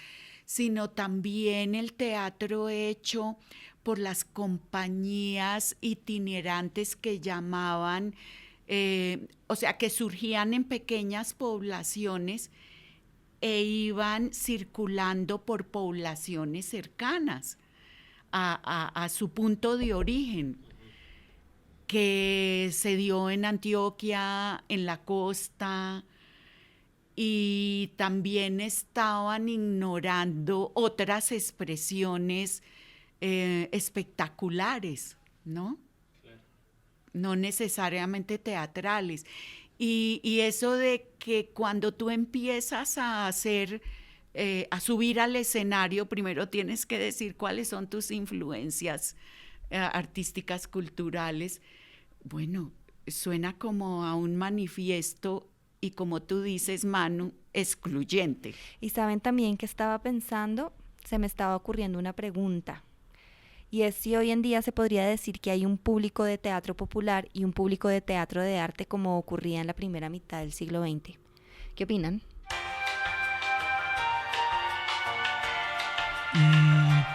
sino también el teatro hecho por las compañías itinerantes que llamaban, o sea, que surgían en pequeñas poblaciones e iban circulando por poblaciones cercanas a su punto de origen, que se dio en Antioquia, en la costa, y también estaban ignorando otras expresiones espectaculares, ¿no? No necesariamente teatrales. Y eso de que cuando tú empiezas a hacer, a subir al escenario, primero tienes que decir cuáles son tus influencias artísticas, culturales. Bueno, suena como a un manifiesto y, como tú dices, Manu, excluyente. y saben también que estaba pensando, se me estaba ocurriendo una pregunta. Y es si hoy en día se podría decir que hay un público de teatro popular y un público de teatro de arte como ocurría en la primera mitad del siglo XX. ¿Qué opinan? Y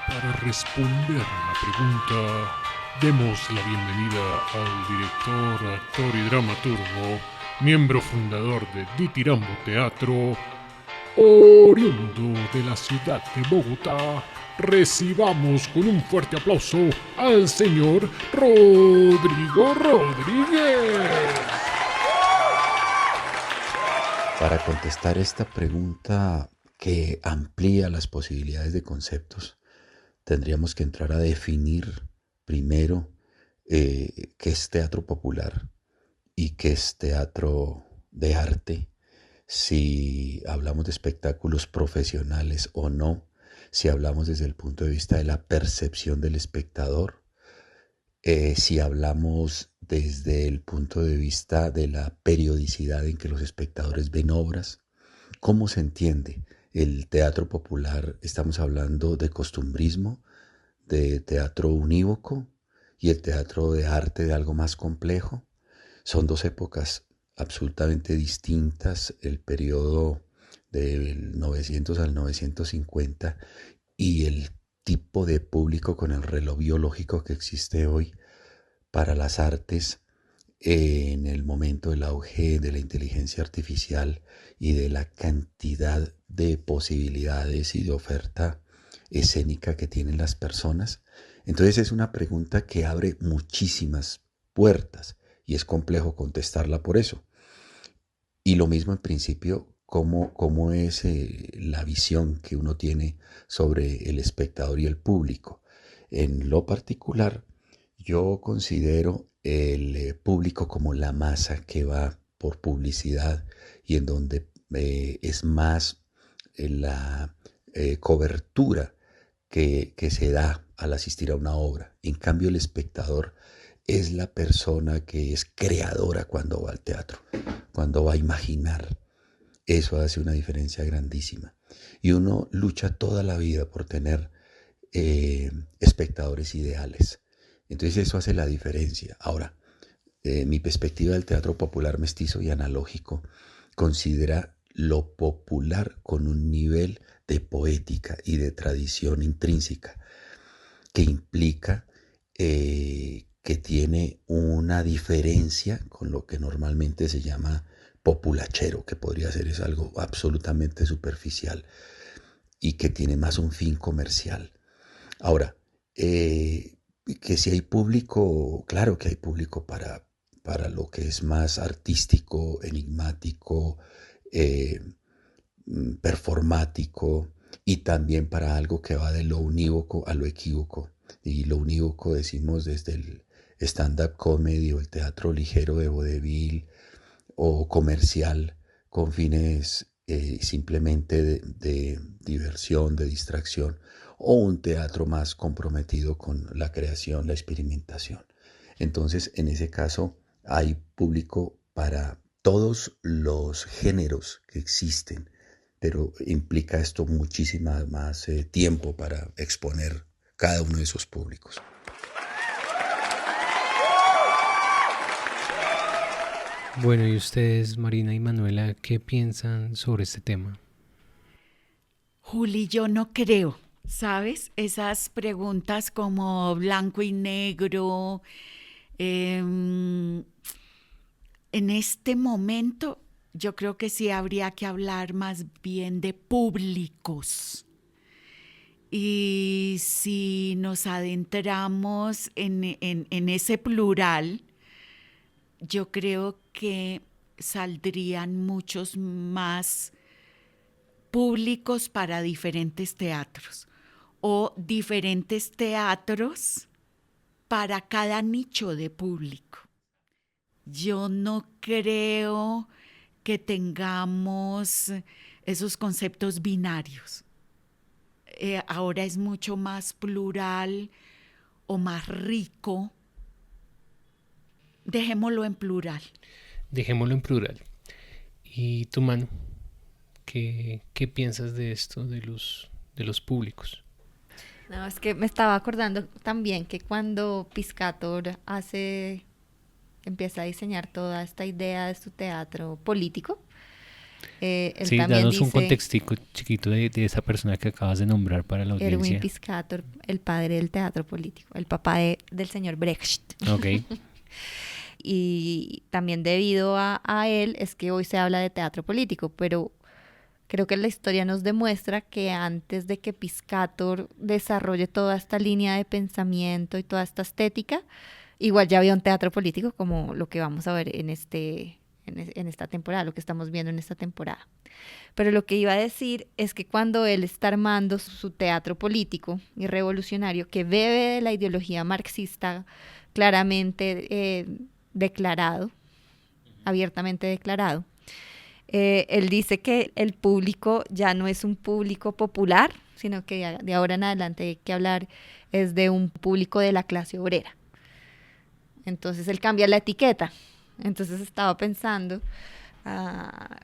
para responder a la pregunta, demos la bienvenida al director, actor y dramaturgo, miembro fundador de Ditirambo Teatro, oriundo de la ciudad de Bogotá. Recibamos con un fuerte aplauso al señor Rodrigo Rodríguez. Para contestar esta pregunta que amplía las posibilidades de conceptos, tendríamos que entrar a definir primero qué es teatro popular y qué es teatro de arte, si hablamos de espectáculos profesionales o no, si hablamos desde el punto de vista de la percepción del espectador, si hablamos desde el punto de vista de la periodicidad en que los espectadores ven obras. ¿Cómo se entiende el teatro popular? Estamos hablando de costumbrismo, de teatro unívoco, y el teatro de arte, de algo más complejo. Son dos épocas absolutamente distintas, el periodo del 900 al 950 y el tipo de público con el reloj biológico que existe hoy para las artes en el momento del auge de la inteligencia artificial y de la cantidad de posibilidades y de oferta escénica que tienen las personas. Entonces es una pregunta que abre muchísimas puertas y es complejo contestarla por eso. Y lo mismo en principio, cómo es la visión que uno tiene sobre el espectador y el público. En lo particular, yo considero el público como la masa que va por publicidad y en donde es más la cobertura que se da al asistir a una obra. En cambio, el espectador es la persona que es creadora cuando va al teatro, cuando va a imaginar. Eso hace una diferencia grandísima. Y uno lucha toda la vida por tener espectadores ideales. Entonces eso hace la diferencia. Ahora, mi perspectiva del teatro popular mestizo y analógico considera lo popular con un nivel de poética y de tradición intrínseca que implica que tiene una diferencia con lo que normalmente se llama populachero, que podría ser es algo absolutamente superficial y que tiene más un fin comercial. Ahora, que si hay público, claro que hay público para lo que es más artístico, enigmático, performático, y también para algo que va de lo unívoco a lo equívoco. Y lo unívoco decimos desde el stand-up comedy o el teatro ligero de vodevil o comercial con fines simplemente de diversión, de distracción, o un teatro más comprometido con la creación, la experimentación. Entonces, en ese caso, hay público para todos los géneros que existen, pero implica esto muchísima más tiempo para exponer cada uno de esos públicos. Bueno, ¿y ustedes, Marina y Manuela, qué piensan sobre este tema? Juli, yo no creo, ¿sabes? Esas preguntas como blanco y negro. En este momento, yo creo que sí habría que hablar más bien de públicos. Y si nos adentramos en ese plural, yo creo que saldrían muchos más públicos para diferentes teatros o diferentes teatros para cada nicho de público. Yo no creo que tengamos esos conceptos binarios. Ahora es mucho más plural o más rico. Dejémoslo en plural. Dejémoslo en plural. ¿Y tú, Manu? ¿Qué piensas de esto, de los públicos? No, es que me estaba acordando también que cuando Piscator empieza a diseñar toda esta idea de su teatro político, él Sí, también danos dice, un contextico chiquito de esa persona que acabas de nombrar para la audiencia. Erwin Piscator, el padre del teatro político, el papá del señor Brecht. Ok. Y también debido a él es que hoy se habla de teatro político, pero creo que la historia nos demuestra que antes de que Piscator desarrolle toda esta línea de pensamiento y toda esta estética, igual ya había un teatro político como lo que vamos a ver en esta temporada, lo que estamos viendo en esta temporada. Pero lo que iba a decir es que cuando él está armando su teatro político y revolucionario, que bebe de la ideología marxista claramente declarado, abiertamente declarado, él dice que el público ya no es un público popular, sino que de ahora en adelante hay que hablar es de un público de la clase obrera. Entonces él cambia la etiqueta. Entonces estaba pensando,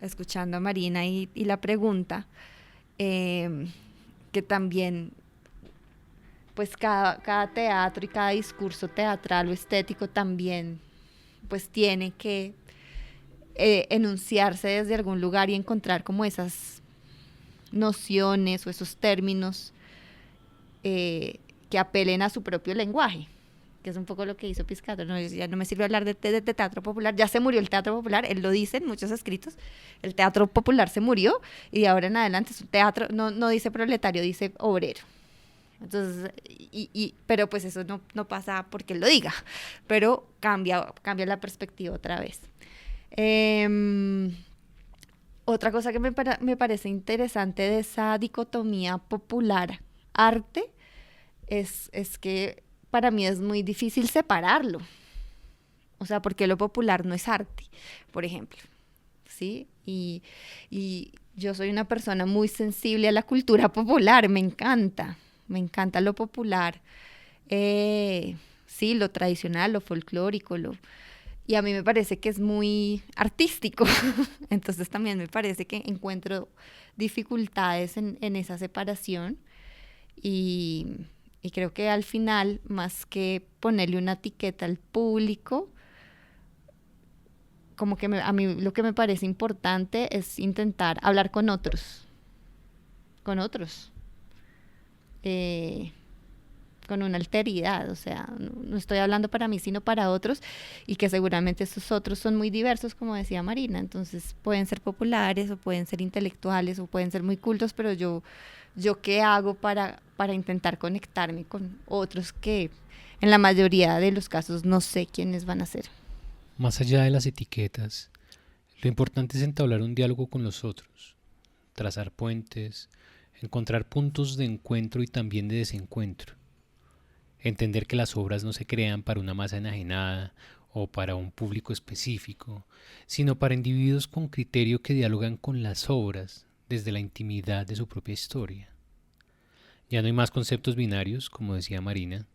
escuchando a Marina y la pregunta, que también pues cada teatro y cada discurso teatral o estético también pues tiene que enunciarse desde algún lugar y encontrar como esas nociones o esos términos que apelen a su propio lenguaje, que es un poco lo que hizo Piscator. No, ya no me sirve hablar de teatro popular, ya se murió el teatro popular, él lo dice en muchos escritos, el teatro popular se murió y de ahora en adelante es un teatro, no dice proletario, dice obrero. Entonces, pero pues eso no pasa porque él lo diga, pero cambia la perspectiva otra vez. Otra cosa que me parece interesante de esa dicotomía popular-arte es que para mí es muy difícil separarlo. O sea, porque lo popular no es arte, por ejemplo, ¿sí? Y yo soy una persona muy sensible a la cultura popular, me encanta lo popular, sí, lo tradicional, lo folclórico, y a mí me parece que es muy artístico. Entonces también me parece que encuentro dificultades en esa separación y creo que al final, más que ponerle una etiqueta al público, como que a mí lo que me parece importante es intentar hablar con otros, con una alteridad, o sea, no estoy hablando para mí, sino para otros, y que seguramente esos otros son muy diversos, como decía Marina. Entonces pueden ser populares, o pueden ser intelectuales, o pueden ser muy cultos, pero yo ¿qué hago para intentar conectarme con otros que en la mayoría de los casos no sé quiénes van a ser? Más allá de las etiquetas, lo importante es entablar un diálogo con los otros, trazar puentes, encontrar puntos de encuentro y también de desencuentro. Entender que las obras no se crean para una masa enajenada o para un público específico, sino para individuos con criterio que dialogan con las obras desde la intimidad de su propia historia. Ya no hay más conceptos binarios, como decía Marina,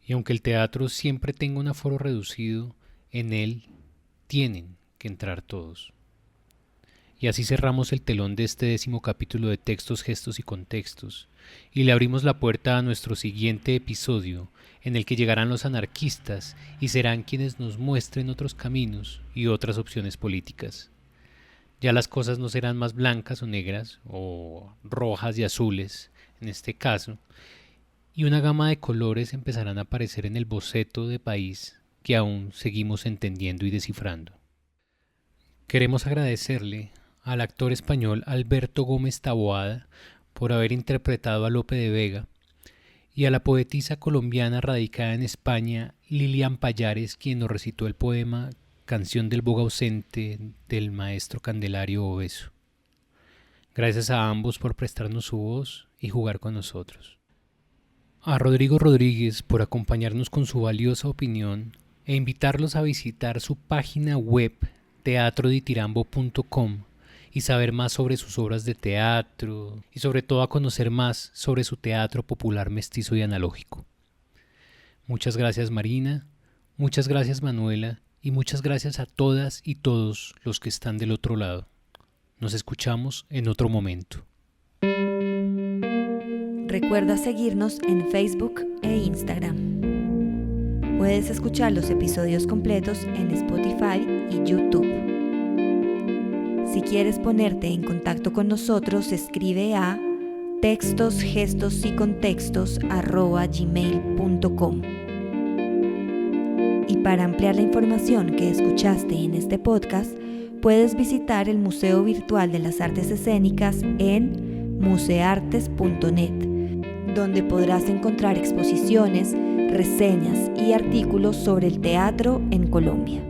y aunque el teatro siempre tenga un aforo reducido, en él tienen que entrar todos. Y así cerramos el telón de este 10º capítulo de Textos, Gestos y Contextos, y le abrimos la puerta a nuestro siguiente episodio, en el que llegarán los anarquistas y serán quienes nos muestren otros caminos y otras opciones políticas. Ya las cosas no serán más blancas o negras, o rojas y azules, en este caso, y una gama de colores empezarán a aparecer en el boceto de país que aún seguimos entendiendo y descifrando. Queremos agradecerle al actor español Alberto Gómez Taboada por haber interpretado a Lope de Vega y a la poetisa colombiana radicada en España Lilian Payares, quien nos recitó el poema Canción del Boga Ausente del maestro Candelario Obeso. Gracias a ambos por prestarnos su voz y jugar con nosotros. A Rodrigo Rodríguez por acompañarnos con su valiosa opinión e invitarlos a visitar su página web teatroditirambo.com y saber más sobre sus obras de teatro y sobre todo a conocer más sobre su teatro popular mestizo y analógico. Muchas gracias Marina, muchas gracias Manuela y muchas gracias a todas y todos los que están del otro lado. Nos escuchamos en otro momento. Recuerda seguirnos en Facebook e Instagram. Puedes escuchar los episodios completos en Spotify y YouTube. Si quieres ponerte en contacto con nosotros, escribe a textosgestosycontextos@gmail.com. Y para ampliar la información que escuchaste en este podcast, puedes visitar el Museo Virtual de las Artes Escénicas en museartes.net, donde podrás encontrar exposiciones, reseñas y artículos sobre el teatro en Colombia.